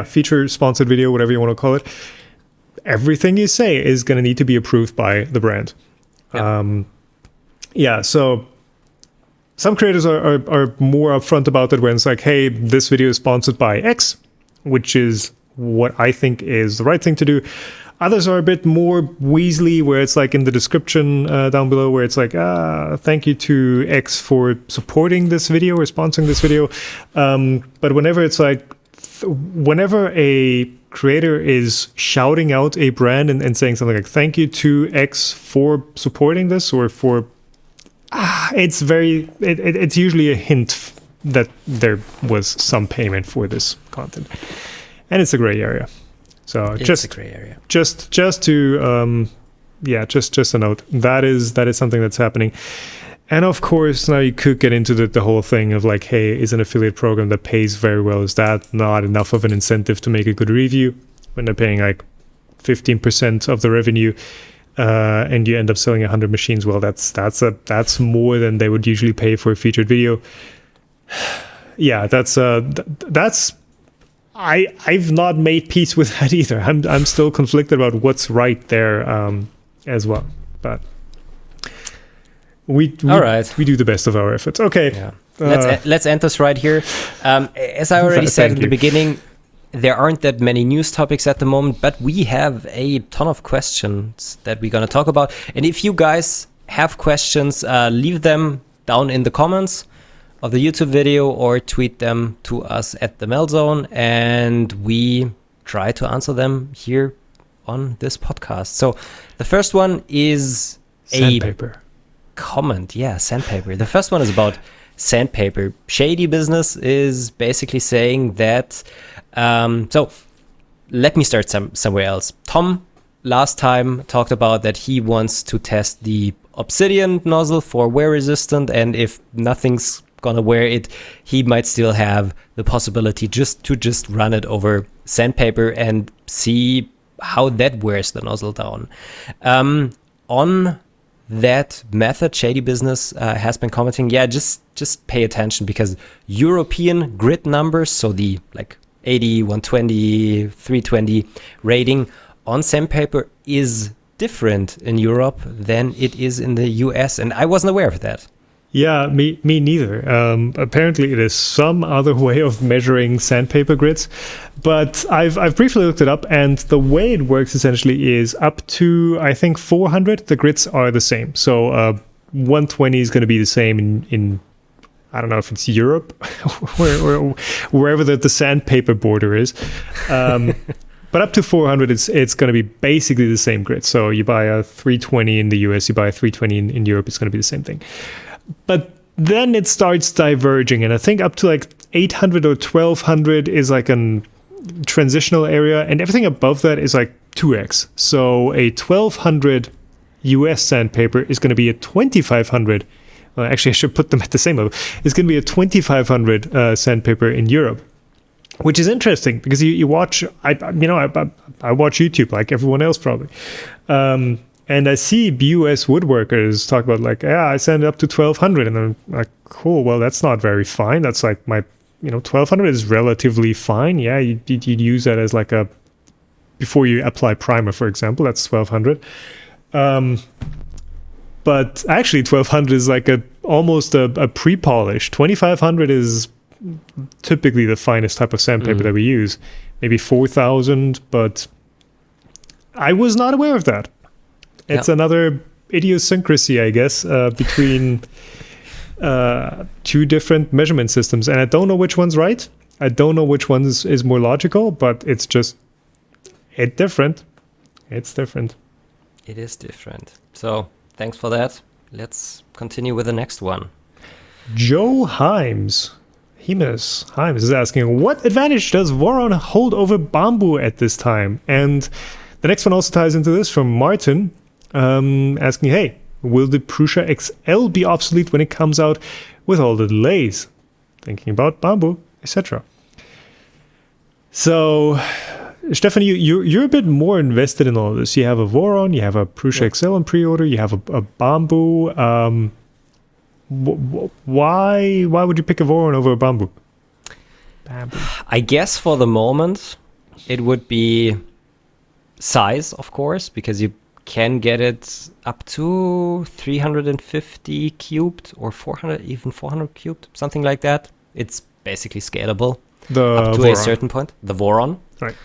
A: feature sponsored video, whatever you want to call it. Everything you say is going to need to be approved by the brand. Yep. So some creators are more upfront about it when it's like, hey, this video is sponsored by X, which is what I think is the right thing to do. Others are a bit more weaselly, where it's like in the description down below, where it's like, thank you to X for supporting this video or sponsoring this video. But whenever it's like, whenever a creator is shouting out a brand and saying something like, thank you to X for supporting this, or for, it's usually a hint that there was some payment for this content. And it's a gray area. So
B: it's a gray area.
A: Just to just a note, that is something that's happening. And of course, now you could get into the whole thing of like, hey, is an affiliate program that pays very well, is that not enough of an incentive to make a good review when they're paying like 15% of the revenue, and you end up selling 100 machines? Well, that's more than they would usually pay for a featured video. I've not made peace with that either. I'm still conflicted about what's right there as well. But we do the best of our efforts. Okay.
B: Yeah. Let's end this right here. As I already said in the beginning, there aren't that many news topics at the moment, but we have a ton of questions that we're going to talk about. And if you guys have questions, leave them down in the comments of the YouTube video or tweet them to us at the Meltzone, and we try to answer them here on this podcast. So the first one is
A: Sandpaper.
B: comment. Yeah, sandpaper. The first one is about sandpaper. Shady Business is basically saying that. So let me start somewhere else. Tom last time talked about that he wants to test the obsidian nozzle for wear resistant, and if nothing's gonna wear it, he might still have the possibility just run it over sandpaper and see how that wears the nozzle down. On that method, Shady Business has been commenting, just pay attention, because European grid numbers, so the like 80, 120, 320 rating on sandpaper is different in Europe than it is in the US, and I wasn't aware of that.
A: Yeah, me neither. Apparently, it is some other way of measuring sandpaper grids, but I've briefly looked it up, and the way it works essentially is up to, I think, 400. The grids are the same. So 120 is going to be the same in I don't know if it's Europe, wherever the sandpaper border is. But up to 400, it's going to be basically the same grid. So you buy a 320 in the US, you buy a 320 in Europe, it's going to be the same thing. But then it starts diverging, and I think up to like 800 or 1200 is like a transitional area, and everything above that is like 2x. So a 1200 US sandpaper is going to be a 2500. Well, actually, I should put them at the same level. It's going to be a 2500 sandpaper in Europe, which is interesting because you watch. I watch YouTube like everyone else probably. And I see US woodworkers talk about like, yeah, I send it up to 1200, and I'm like, cool. Well, that's not very fine. That's like 1200 is relatively fine. Yeah, you'd use that as like a before you apply primer, for example. That's 1200. But actually, 1200 is like almost a pre-polish. 2500 is typically the finest type of sandpaper that we use. Maybe 4000, but I was not aware of that. It's another idiosyncrasy, I guess, between two different measurement systems. And I don't know which one's right. I don't know which one is more logical, but it's different. It's different.
B: It is different. So thanks for that. Let's continue with the next one.
A: Joe Himes is asking, what advantage does Voron hold over Bambu at this time? And the next one also ties into this from Martin. Asking, hey, will the Prusa XL be obsolete when it comes out with all the delays? Thinking about Bambu, etc. So, Stefan, you're a bit more invested in all this. You have a Voron, you have a Prusa XL in pre-order, you have a Bambu. Why would you pick a Voron over a Bambu?
B: I guess for the moment, it would be size, of course, because you can get it up to 350 cubed or 400, even 400 cubed, something like that. It's basically scalable up to Voron. A certain point. The Voron.
A: Right.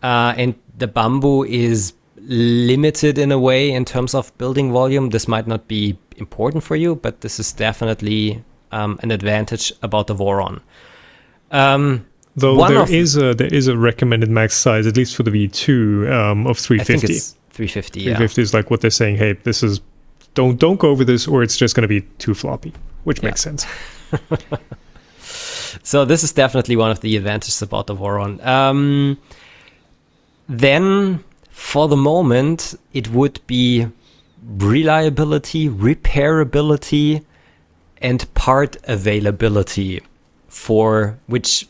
B: And the Bambu is limited in a way in terms of building volume. This might not be important for you, but this is definitely an advantage about the Voron.
A: Though there is a recommended max size, at least for the V2, of 350.
B: I think it's 350.
A: 350 is like what they're saying. Hey, this is don't go over this, or it's just going to be too floppy, which makes sense.
B: So this is definitely one of the advantages about the Voron. Then, for the moment, it would be reliability, repairability, and part availability, for which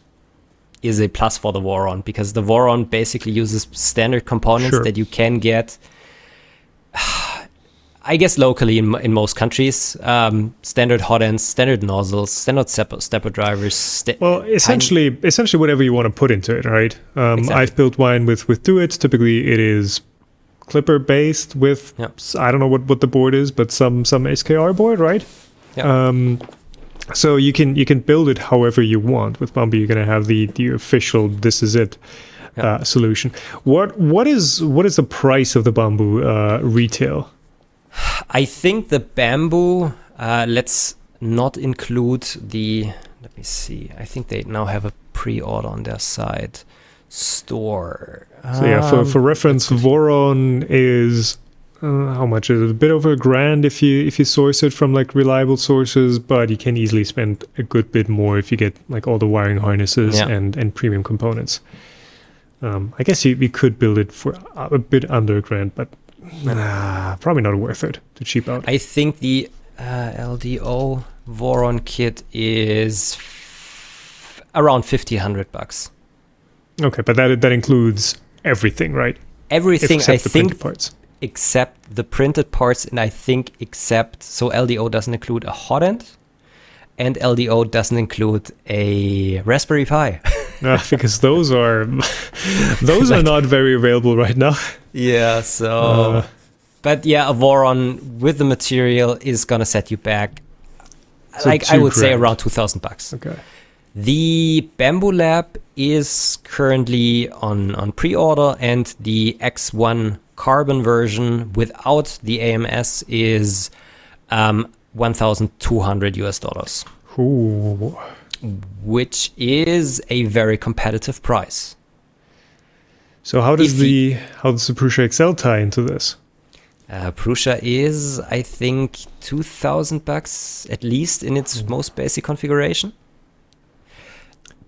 B: is a plus for the Voron, because the Voron basically uses standard components that you can get, I guess, locally in most countries. Standard hot ends, standard nozzles, standard stepper drivers.
A: Essentially whatever you want to put into it, right? Exactly. I've built mine with Do It. Typically, it is clipper based with I don't know what the board is, but some SKR board, right? Yeah. So you can build it however you want. With Bambu, you're going to have the official "this is it" solution. What is the price of the Bambu retail?
B: I think the Bambu. Let's not include the. Let me see. I think they now have a pre-order on their side. store.
A: So yeah, for reference, Voron is how much is it? A bit over $1,000 if you source it from like reliable sources, but you can easily spend a good bit more if you get like all the wiring harnesses and premium components. I guess we could build it for a bit under $1,000, but probably not worth it to cheap out.
B: I think the LDO Voron kit is around $1,500.
A: Okay, but that includes everything, right?
B: Everything,
A: except the printed parts.
B: Except the printed parts, and I think so LDO doesn't include a hot end, and LDO doesn't include a Raspberry Pi.
A: Because those are not very available right now.
B: Yeah, so but yeah, a Voron with the material is gonna set you back,
A: so
B: like I would say
A: $2,000.
B: around $2,000.
A: Okay.
B: The Bambu Lab is currently on pre-order, and the X1 carbon version without the AMS is $1,200,
A: Ooh.
B: which is a very competitive price.
A: So how does the Prusa XL tie into this?
B: Prusa is, I think, $2,000 at least in its most basic configuration.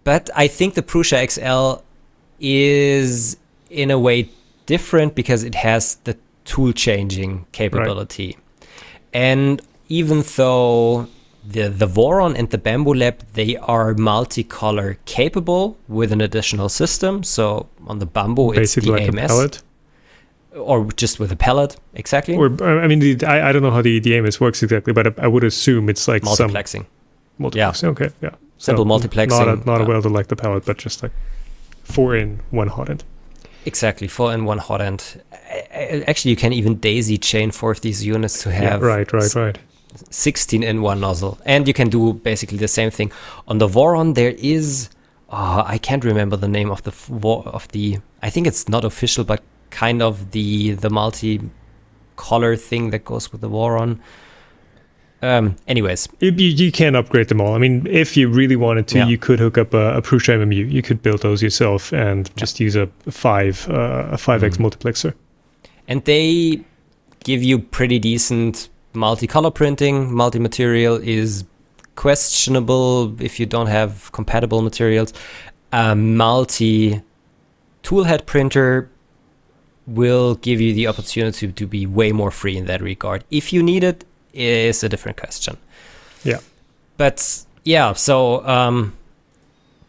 B: But I think the Prusa XL is in a way different because it has the tool changing capability. Right. And even though the Voron and the Bambu Lab, they are multicolor capable with an additional system. So on the Bambu,
A: basically
B: it's the
A: like
B: AMS.
A: A pellet?
B: Or just with a pellet, exactly.
A: Or I mean, I don't know how the AMS works exactly, but I would assume it's like
B: multiplexing.
A: Multiplexing,
B: yeah.
A: Okay, yeah.
B: Simple multiplexing.
A: Not a welder like the pellet, but just like 4 in 1 hot end.
B: Exactly, 4 in 1 hot end. Actually, you can even daisy chain 4 of these units to have
A: right.
B: 16 in 1 nozzle. And you can do basically the same thing. On the Voron, there is, I can't remember the name of the, I think it's not official, but kind of the multi-color thing that goes with the Voron. Anyways,
A: you can upgrade them all. I mean, if you really wanted to, you could hook up a Prusa MMU. You could build those yourself and just use a 5x multiplexer. And
B: they give you pretty decent multicolor printing. Multi-material is questionable if you don't have compatible materials. Multi-tool head printer will give you the opportunity to be way more free in that regard. If you need it, is a different question.
A: Yeah.
B: But yeah, so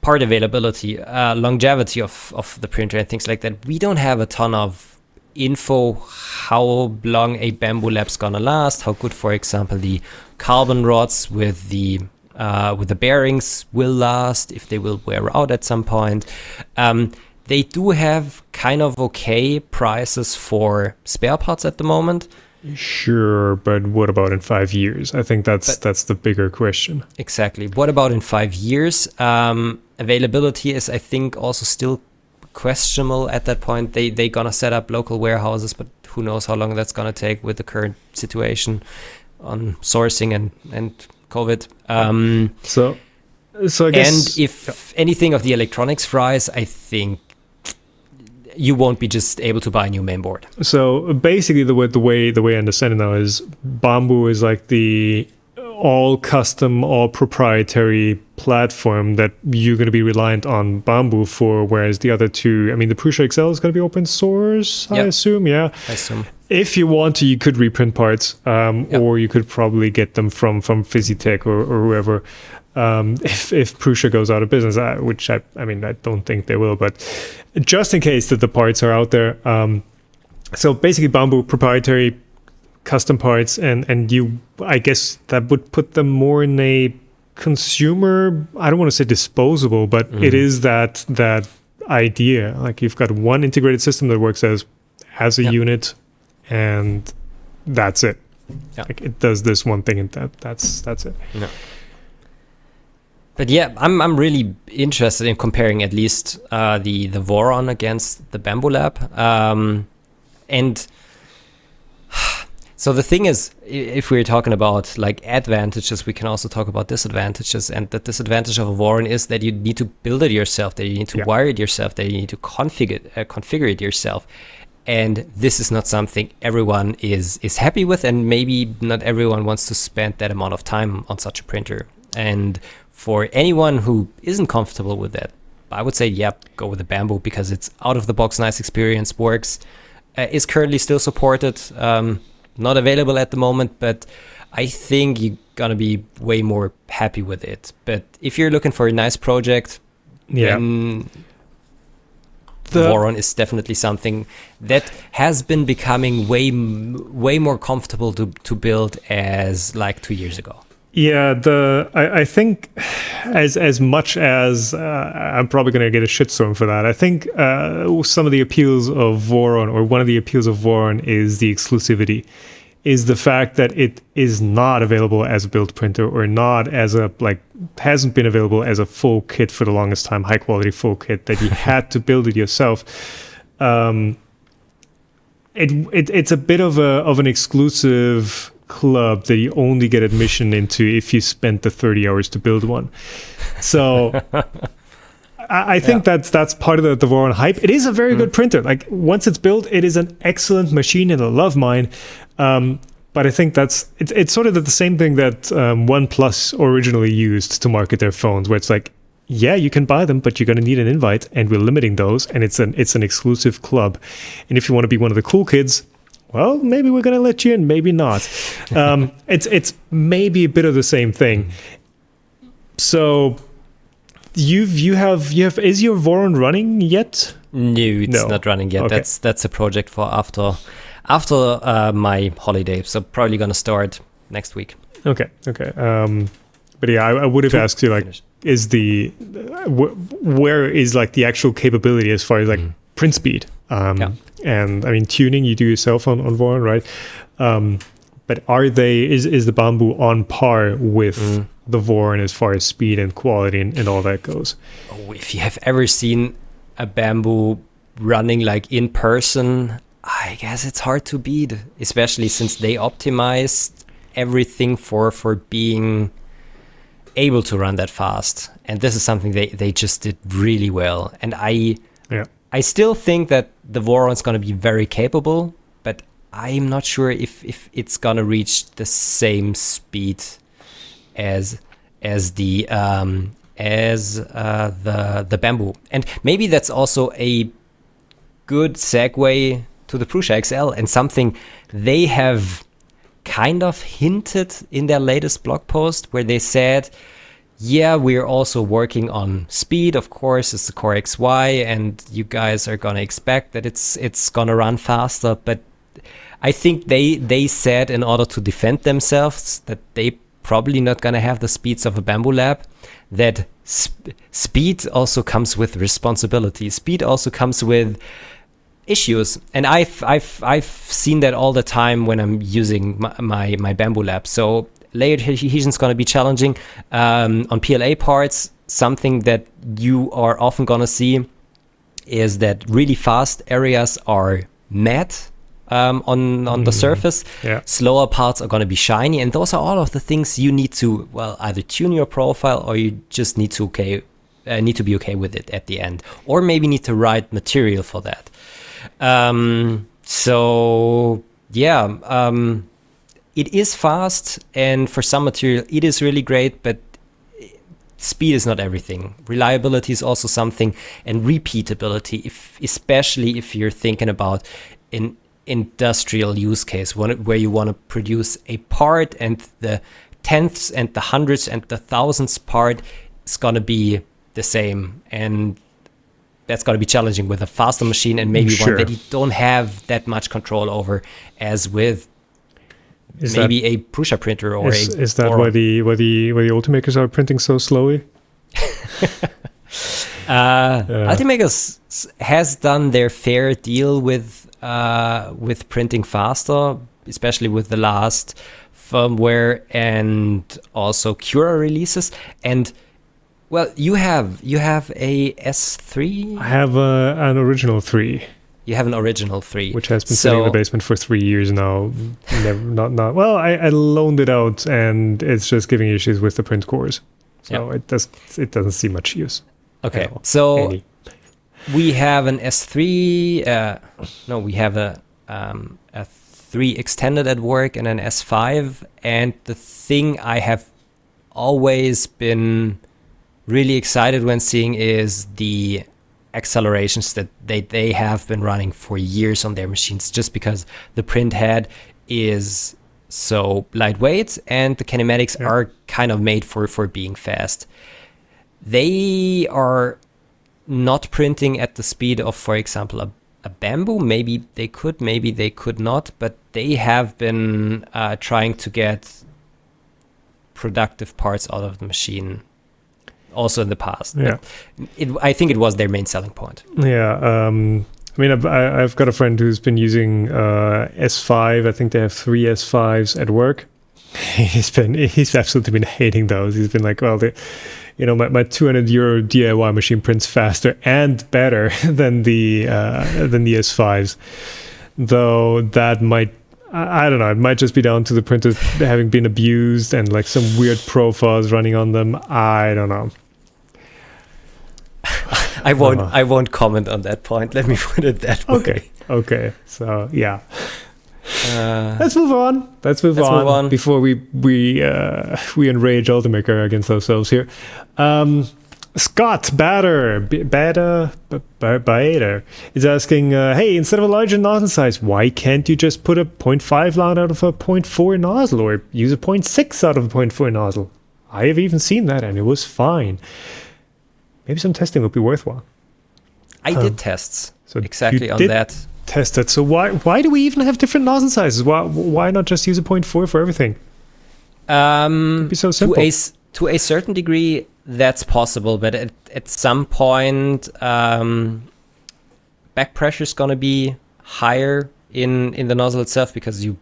B: part availability, longevity of the printer and things like that. We don't have a ton of info how long a Bambu Lab's gonna last, how good, for example, the carbon rods with the bearings will last, if they will wear out at some point. They do have kind of okay prices for spare parts at the moment.
A: Sure, but what about in 5 years? I think that's the bigger question.
B: Exactly. What about in 5 years? Availability is, I think, also still questionable at that point. They gonna set up local warehouses, but who knows how long that's gonna take with the current situation on sourcing and COVID.
A: So I guess,
B: and if anything of the electronics fries, I think you won't be just able to buy a new mainboard.
A: So basically, the way I understand it now is Bambu is like the all custom, all proprietary platform that you're going to be reliant on Bambu for, whereas the other two, I mean, the Prusa XL is going to be open source, I assume. Yeah,
B: I assume.
A: If you want to, you could reprint parts, or you could probably get them from Physitech or whoever. If Prusa goes out of business, which I mean, I don't think they will, but just in case that the parts are out there. So basically Bambu proprietary custom parts, and you, I guess that would put them more in a consumer, I don't want to say disposable, but it is that idea. Like you've got one integrated system that works as a unit, and that's it. Yeah. Like it does this one thing, and that's it.
B: Yeah. But yeah, I'm really interested in comparing at least the Voron against the Bambu Lab. And So the thing is, if we're talking about like advantages, we can also talk about disadvantages. And the disadvantage of a Voron is that you need to build it yourself, that you need to wire it yourself, that you need to configure it yourself. And this is not something everyone is happy with, and maybe not everyone wants to spend that amount of time on such a printer. And for anyone who isn't comfortable with that, I would say, go with the Bambu, because it's out of the box, nice experience, works, is currently still supported. Not available at the moment, but I think you're gonna be way more happy with it. But if you're looking for a nice project, then the Voron is definitely something that has been becoming way more comfortable to build as like 2 years ago.
A: Yeah, I think as much as I'm probably going to get a shitstorm for that, I think some of the appeals of Voron, or one of the appeals of Voron, is the exclusivity, is the fact that it is not available as a build printer, or not as a, like, hasn't been available as a full kit for the longest time, high quality full kit, that you had to build it yourself. It's a bit of an exclusive club that you only get admission into if you spent the 30 hours to build one. So I think that's part of the Voron hype. It is a very good printer. Like, once it's built, it is an excellent machine, and I love mine. But I think it's sort of the same thing that OnePlus originally used to market their phones, where it's like, yeah, you can buy them, but you're going to need an invite, and we're limiting those, and it's an exclusive club. And if you want to be one of the cool kids, well, maybe we're going to let you in, maybe not. It's maybe a bit of the same thing. So you have is your Voron running yet?
B: No, it's not running yet.
A: Okay.
B: That's a project for after my holiday. So probably going to start next week.
A: Okay. But yeah, I would have asked you, like, is where is like the actual capability as far as like print speed? And I mean, tuning you do yourself on Voron, right? But is the Bambu on par with the Voron as far as speed and quality and all that goes?
B: Oh, if you have ever seen a Bambu running like in person, I guess it's hard to beat, especially since they optimized everything for being able to run that fast. And this is something they just did really well. And I still think that the Voron is going to be very capable, but I'm not sure if it's going to reach the same speed as the Bambu. And maybe that's also a good segue to the Prusa XL, and something they have kind of hinted in their latest blog post, where they said, yeah, we're also working on speed. Of course, it's the Core XY, and you guys are gonna expect that it's gonna run faster. But I think they said, in order to defend themselves, that they probably not gonna have the speeds of a Bambu lab. That speed also comes with responsibility. Speed also comes with issues, and I've seen that all the time when I'm using my Bambu lab. So layered adhesion is going to be challenging on PLA parts. Something that you are often going to see is that really fast areas are matte on the surface. Slower parts are going to be shiny, and those are all of the things you need to, well, either tune your profile, or you just need to be okay with it at the end, or maybe need to write material for that. It is fast, and for some material it is really great, but speed is not everything. Reliability is also something, and repeatability, especially if you're thinking about an industrial use case where you want to produce a part, and the tenths and the hundreds and the thousandths part is going to be the same, and that's going to be challenging with a faster machine, and maybe one that you don't have that much control over as with a Prusa printer or is that
A: why the Ultimakers are printing so slowly?
B: Ultimakers has done their fair deal with printing faster, especially with the last firmware and also Cura releases. And well, you have a S3?
A: I have an original 3.
B: You have an original 3.
A: Which has been sitting in the basement for 3 years now. Not well, I loaned it out, and it's just giving issues with the print cores. So it doesn't see much use.
B: Okay, so we have an S3. We have a 3 extended at work and an S5. And the thing I have always been really excited when seeing is the accelerations that they have been running for years on their machines, just because the print head is so lightweight and the kinematics are kind of made for being fast. They are not printing at the speed of, for example, a Bambu. Maybe they could not, but they have been trying to get productive parts out of the machine also in the past.
A: Yeah.
B: I think it was their main selling point.
A: Yeah. I mean, I've got a friend who's been using S5. I think they have 3 S5s at work. He's absolutely been hating those. He's been like, well, my 200 euro DIY machine prints faster and better than the S5s. Though that might, I don't know, it might just be down to the printers having been abused and like some weird profiles running on them. I don't know.
B: I won't comment on that point. Let me put it that way.
A: Okay. So yeah. Let's move on. Let's move on before we enrage Ultimaker against ourselves here. Scott Bader is asking, hey, instead of a larger nozzle size, why can't you just put a 0.5 loud out of a 0.4 nozzle, or use a 0.6 out of a 0.4 nozzle? I have even seen that, and it was fine. Maybe some testing would be worthwhile.
B: I did tests exactly on that.
A: Test it. So why do we even have different nozzle sizes? Why not just use a 0.4 for everything? It'd be so simple.
B: To a certain degree, that's possible, but at some point, back pressure is going to be higher in the nozzle itself, because you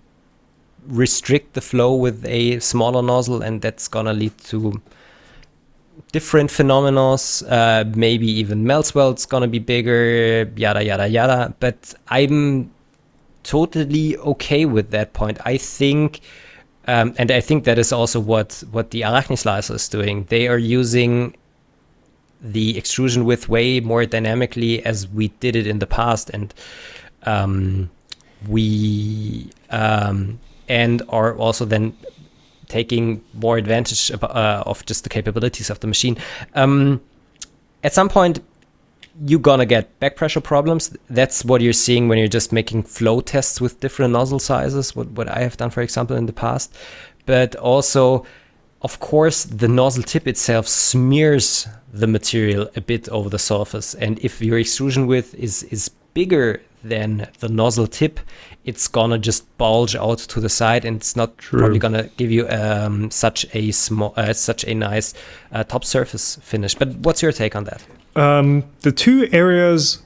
B: restrict the flow with a smaller nozzle, and that's going to lead to different phenomena. Maybe even Meltzone is going to be bigger, yada, yada, yada. But I'm totally okay with that point. I think, and I think that is also what the Arachne slicer is doing. They are using the extrusion width way more dynamically as we did it in the past. And and are also then taking more advantage of just the capabilities of the machine. At some point, you're gonna get back pressure problems. That's what you're seeing when you're just making flow tests with different nozzle sizes, what I have done, for example, in the past. But also, of course, the nozzle tip itself smears the material a bit over the surface. And if your extrusion width is bigger than the nozzle tip, it's gonna just bulge out to the side, and it's not probably gonna give you such a nice top surface finish. But what's your take on that?
A: The two areas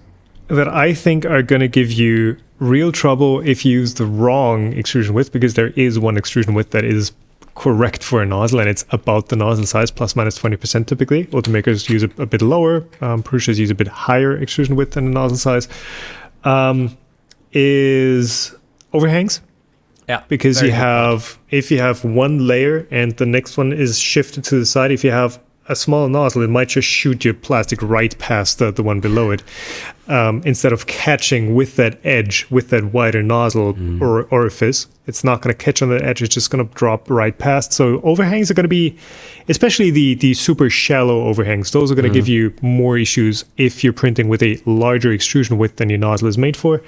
A: that I think are gonna give you real trouble if you use the wrong extrusion width, because there is one extrusion width that is correct for a nozzle, and it's about the nozzle size, plus minus 20% typically. Ultimakers use a bit lower. Prusas use a bit higher extrusion width than the nozzle size. Is overhangs.
B: Yeah.
A: Because if you have one layer and the next one is shifted to the side, if you have a small nozzle, it might just shoot your plastic right past the one below it, instead of catching with that edge, with that wider nozzle or orifice. It's not going to catch on that edge. It's just going to drop right past. So overhangs are going to be, especially the super shallow overhangs, those are going to give you more issues if you're printing with a larger extrusion width than your nozzle is made for.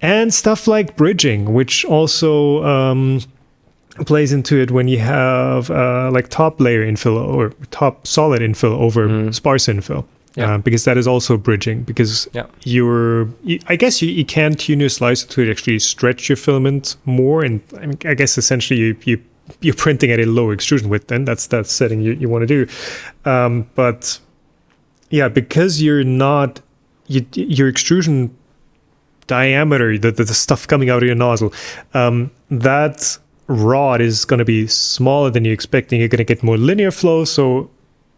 A: And stuff like bridging, which also plays into it when you have like top layer infill or top solid infill over sparse infill. Yeah. Because that is also bridging, because I guess you can tune your slicer to actually stretch your filament more. And I guess essentially you're printing at a lower extrusion width, then that's setting you want to do. But yeah, because you're not, your extrusion diameter, the stuff coming out of your nozzle, that rod is going to be smaller than you're expecting. You're going to get more linear flow, so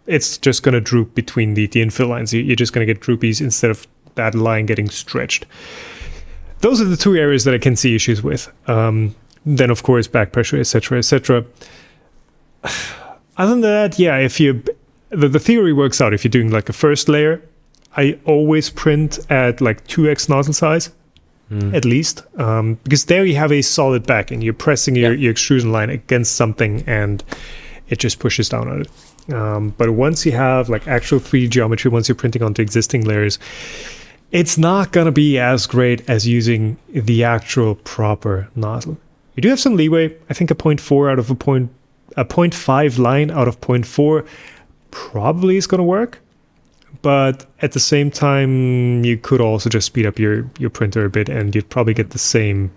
A: it's just going to droop between the infill lines. You're just going to get droopies instead of that line getting stretched. Those are the two areas that I can see issues with. Then, of course, back pressure, etc., etc. Other than that, yeah, if you the theory works out. If you're doing like a first layer, I always print at like 2x nozzle size, at least, because there you have a solid backing. You're pressing your extrusion line against something, and it just pushes down on it. But once you have like actual 3D geometry, once you're printing onto existing layers, it's not going to be as great as using the actual proper nozzle. You do have some leeway. I think a 0.4 out of a 0.5 line out of 0.4 probably is going to work. But at the same time, you could also just speed up your printer a bit, and you'd probably get the same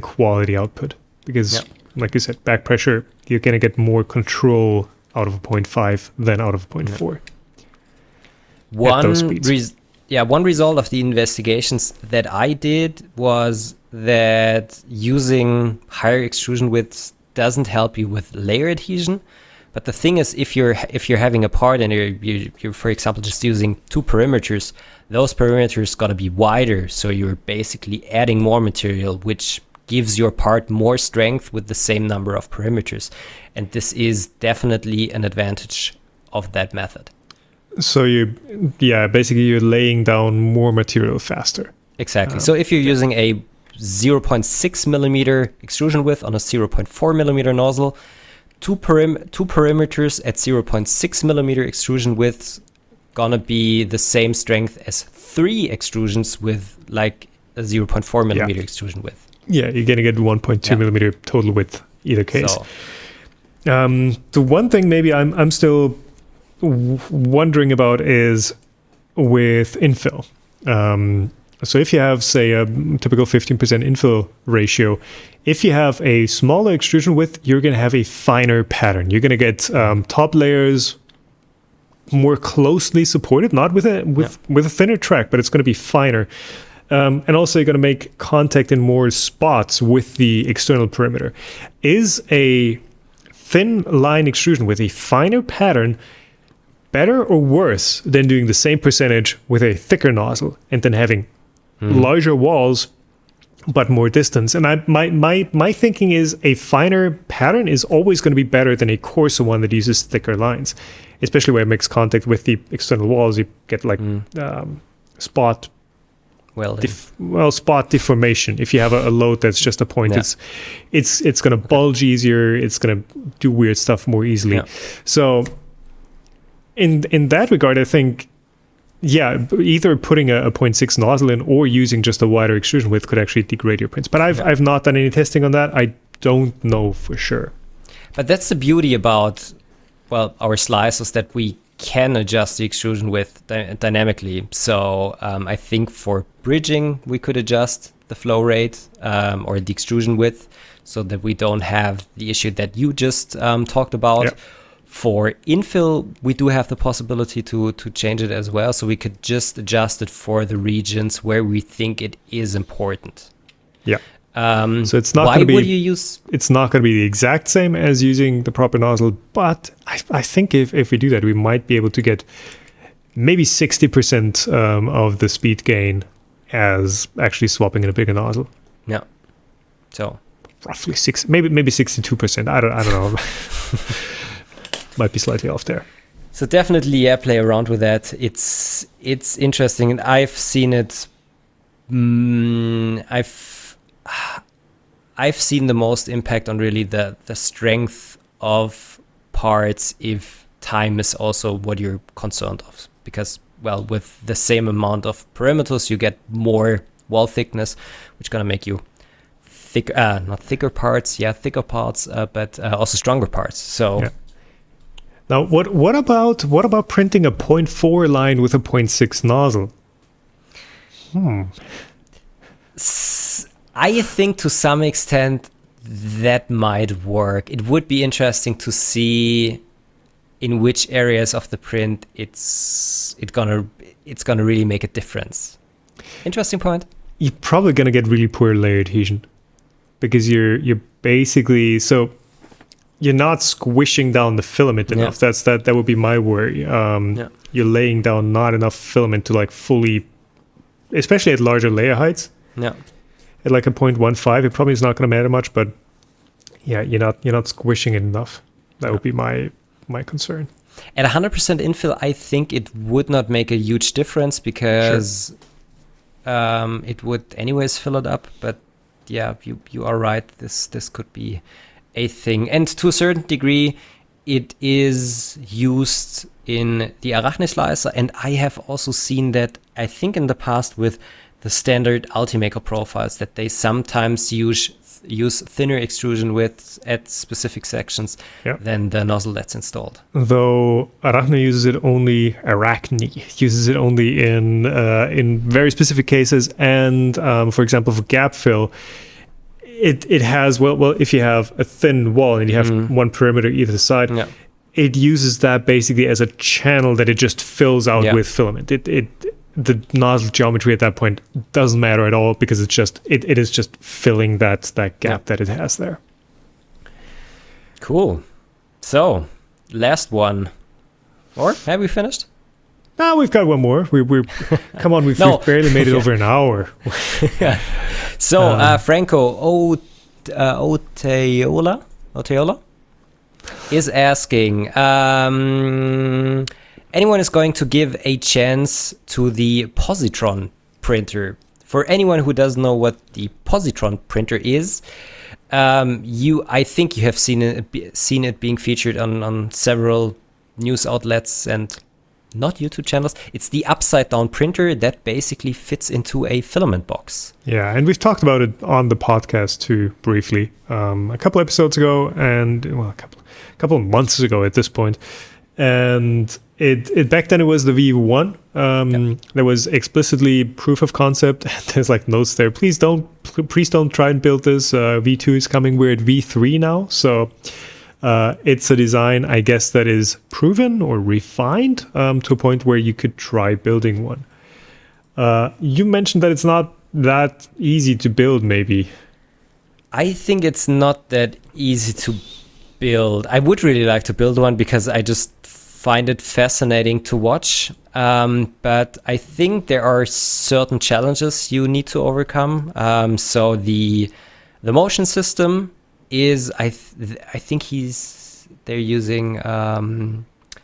A: quality output. Because, like you said, back pressure, you're going to get more control out of a 0.5 than out of a 0.4.
B: One result of the investigations that I did was that using higher extrusion widths doesn't help you with layer adhesion. But the thing is, if you're having a part and you're for example just using 2 perimeters, those perimeters got to be wider, so you're basically adding more material, which gives your part more strength with the same number of perimeters. And this is definitely an advantage of that method. So
A: basically you're laying down more material faster.
B: Exactly. So if you're using a 0.6 millimeter extrusion width on a 0.4 millimeter nozzle, two perimeters at 0.6 millimeter extrusion widths gonna be the same strength as 3 extrusions with like a 0.4 millimeter extrusion width.
A: Yeah, you're gonna get 1.2 millimeter total width either case.
B: So,
A: the one thing maybe I'm still wondering about is with infill. So if you have, say, a typical 15% infill ratio, if you have a smaller extrusion width, you're going to have a finer pattern. You're going to get top layers more closely supported, not with a thinner track, but it's going to be finer. And also you're going to make contact in more spots with the external perimeter. Is a thin line extrusion with a finer pattern better or worse than doing the same percentage with a thicker nozzle and then having larger walls but more distance? And my thinking is a finer pattern is always going to be better than a coarser one that uses thicker lines, especially where it makes contact with the external walls. You get like spot deformation. If you have a load that's just a point, it's going to bulge easier, it's going to do weird stuff more easily. So in that regard, I think either putting a 0.6 nozzle in or using just a wider extrusion width could actually degrade your prints. But I've not done any testing on that. I don't know for sure.
B: But that's the beauty about our slicers, that we can adjust the extrusion width dynamically. So I think for bridging we could adjust the flow rate or the extrusion width so that we don't have the issue that you just talked about. For infill, we do have the possibility to change it as well, so we could just adjust it for the regions where we think it is important. So it's not going to be. Would you use? It's
A: not going to be the exact same as using the proper nozzle, but I think if we do that, we might be able to get maybe 60% of the speed gain as actually swapping in a bigger nozzle.
B: Yeah. So
A: roughly maybe 62%. I don't know. Might be slightly off there.
B: So definitely, play around with that. It's interesting, and I've seen it. I've seen the most impact on really the strength of parts if time is also what you're concerned of. Because with the same amount of perimeters, you get more wall thickness, which is gonna make you not thicker parts, thicker parts, but also stronger parts. So. Yeah.
A: Now, what about printing a 0.4 line with a 0.6 nozzle?
B: I think to some extent that might work. It would be interesting to see in which areas of the print it's gonna really make a difference. Interesting point.
A: You're probably gonna get really poor layer adhesion because you're basically you're not squishing down the filament enough. That would be my worry. You're laying down not enough filament to like fully especially at larger layer heights.
B: Yeah.
A: At like a 0.15, it probably is not going to matter much, but yeah, you're not squishing it enough. That would be my concern.
B: At 100% infill, I think it would not make a huge difference because it would anyways fill it up. But yeah, you are right. This could be a thing. And to a certain degree, it is used in the Arachne slicer. And I have also seen that, I think in the past with the standard Ultimaker profiles, that they sometimes use thinner extrusion widths at specific sections than the nozzle that's installed.
A: Though Arachne uses it only in very specific cases, and for example, for gap fill, it has well if you have a thin wall and you have one perimeter either side, it uses that basically as a channel that it just fills out with filament. The nozzle geometry at that point doesn't matter at all because it's just it is just filling that gap that it has there.
B: Cool. So, last one. Or have we finished?
A: No, we've got one more. We're come on, we've barely made it over an hour.
B: So, Franco Oteola is asking, anyone is going to give a chance to the Positron printer. For anyone who doesn't know what the Positron printer is, I think you have seen it being featured on several news outlets and not YouTube channels. It's the upside down printer that basically fits into a filament box.
A: Yeah, and we've talked about it on the podcast too briefly a couple episodes ago, and a couple of months ago at this point. And it back then it was the V1. There was explicitly proof of concept. There's like notes there. Please don't try and build this. V2 is coming. We're at V3 now, so it's a design, I guess, that is proven or refined to a point where you could try building one. You mentioned that it's not that easy to build. Maybe
B: I think it's not that easy to build. I would really like to build one because I just find it fascinating to watch, but I think there are certain challenges you need to overcome. So the motion system is, I think they're using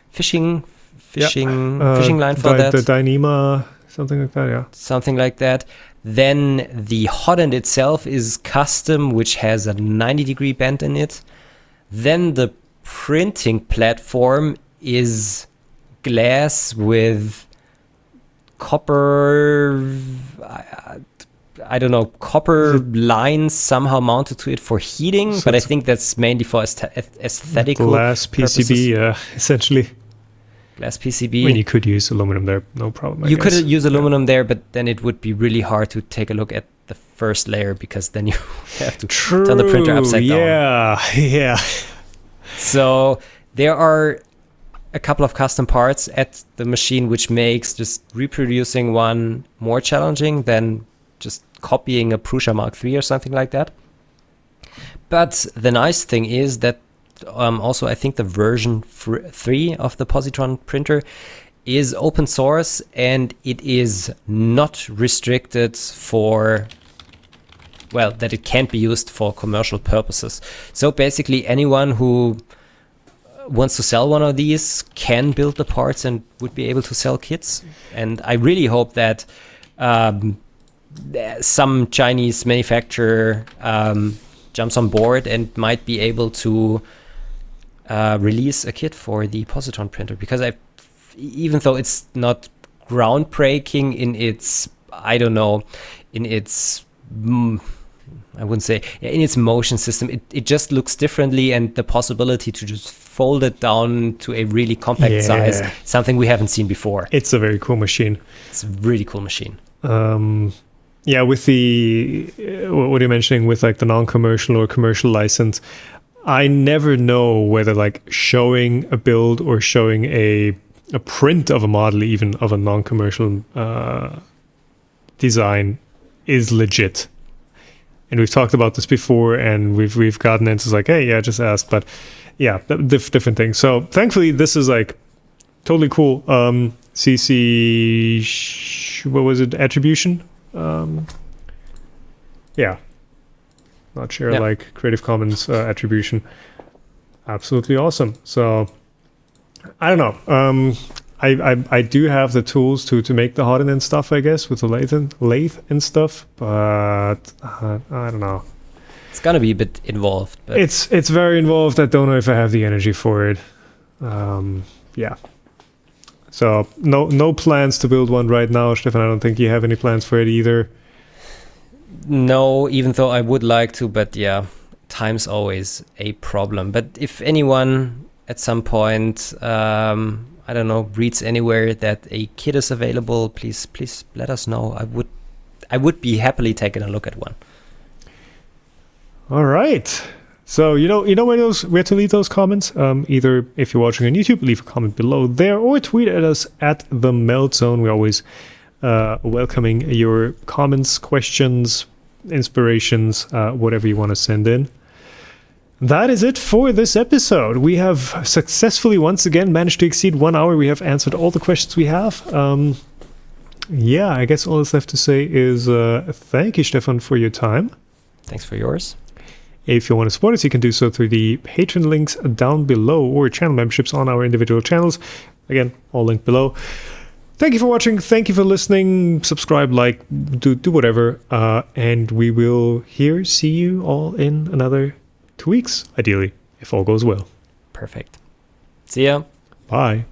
B: fishing line for that.
A: The Dyneema, something like that, yeah.
B: Something like that. Then the hot end itself is custom, which has a 90-degree bend in it. Then the printing platform is glass with copper, copper lines somehow mounted to it for heating, so but I think that's mainly for aesthetical
A: glass PCB, essentially.
B: Glass PCB.
A: I mean, you could use aluminum there, no problem.
B: You could use aluminum there, but then it would be really hard to take a look at the first layer because then you have to turn the printer upside down.
A: Yeah.
B: So there are a couple of custom parts at the machine, which makes just reproducing one more challenging than just copying a Prusa Mark III or something like that. But the nice thing is that also I think the version 3 of the Positron printer is open source and it is not restricted for, well, that it can't be used for commercial purposes. So basically anyone who wants to sell one of these can build the parts and would be able to sell kits. And I really hope that some Chinese manufacturer jumps on board and might be able to release a kit for the Positron printer, because even though it's not groundbreaking in its, I wouldn't say in its motion system, it just looks differently, and the possibility to just fold it down to a really compact size, something we haven't seen before.
A: It's a very cool machine.
B: It's a really cool machine.
A: With the what you're mentioning with like the non-commercial or commercial license, I never know whether like showing a build or showing a print of a model, even of a non-commercial design, is legit. And we've talked about this before, and we've gotten answers like, hey, yeah, just ask. But yeah, different things. So thankfully, this is like totally cool. CC what was it, attribution? Yeah, not sure, like Creative Commons attribution. Absolutely awesome. So I don't know. I do have the tools to make the harden and stuff, I guess, with the lathe and stuff, but I don't know.
B: It's gonna be a bit involved. But
A: It's very involved. I don't know if I have the energy for it. Yeah. So no plans to build one right now, Stefan. I don't think you have any plans for it either.
B: No, even though I would like to, but yeah, time's always a problem. But if anyone at some point, I don't know, reads anywhere that a kit is available, please let us know. I would be happily taking a look at one.
A: All right. So you know where to leave those comments. Either if you're watching on YouTube, leave a comment below there, or tweet at us at the Meltzone. We're always welcoming your comments, questions, inspirations, whatever you want to send in. That is it for this episode. We have successfully once again managed to exceed 1 hour. We have answered all the questions we have. Yeah, I guess all that's left to say is thank you, Stefan, for your time.
B: Thanks for yours.
A: If you want to support us, you can do so through the Patreon links down below or channel memberships on our individual channels. Again, all linked below. Thank you for watching. Thank you for listening. Subscribe, like, do whatever. And we will see you all in another 2 weeks, ideally, if all goes well.
B: Perfect. See ya.
A: Bye.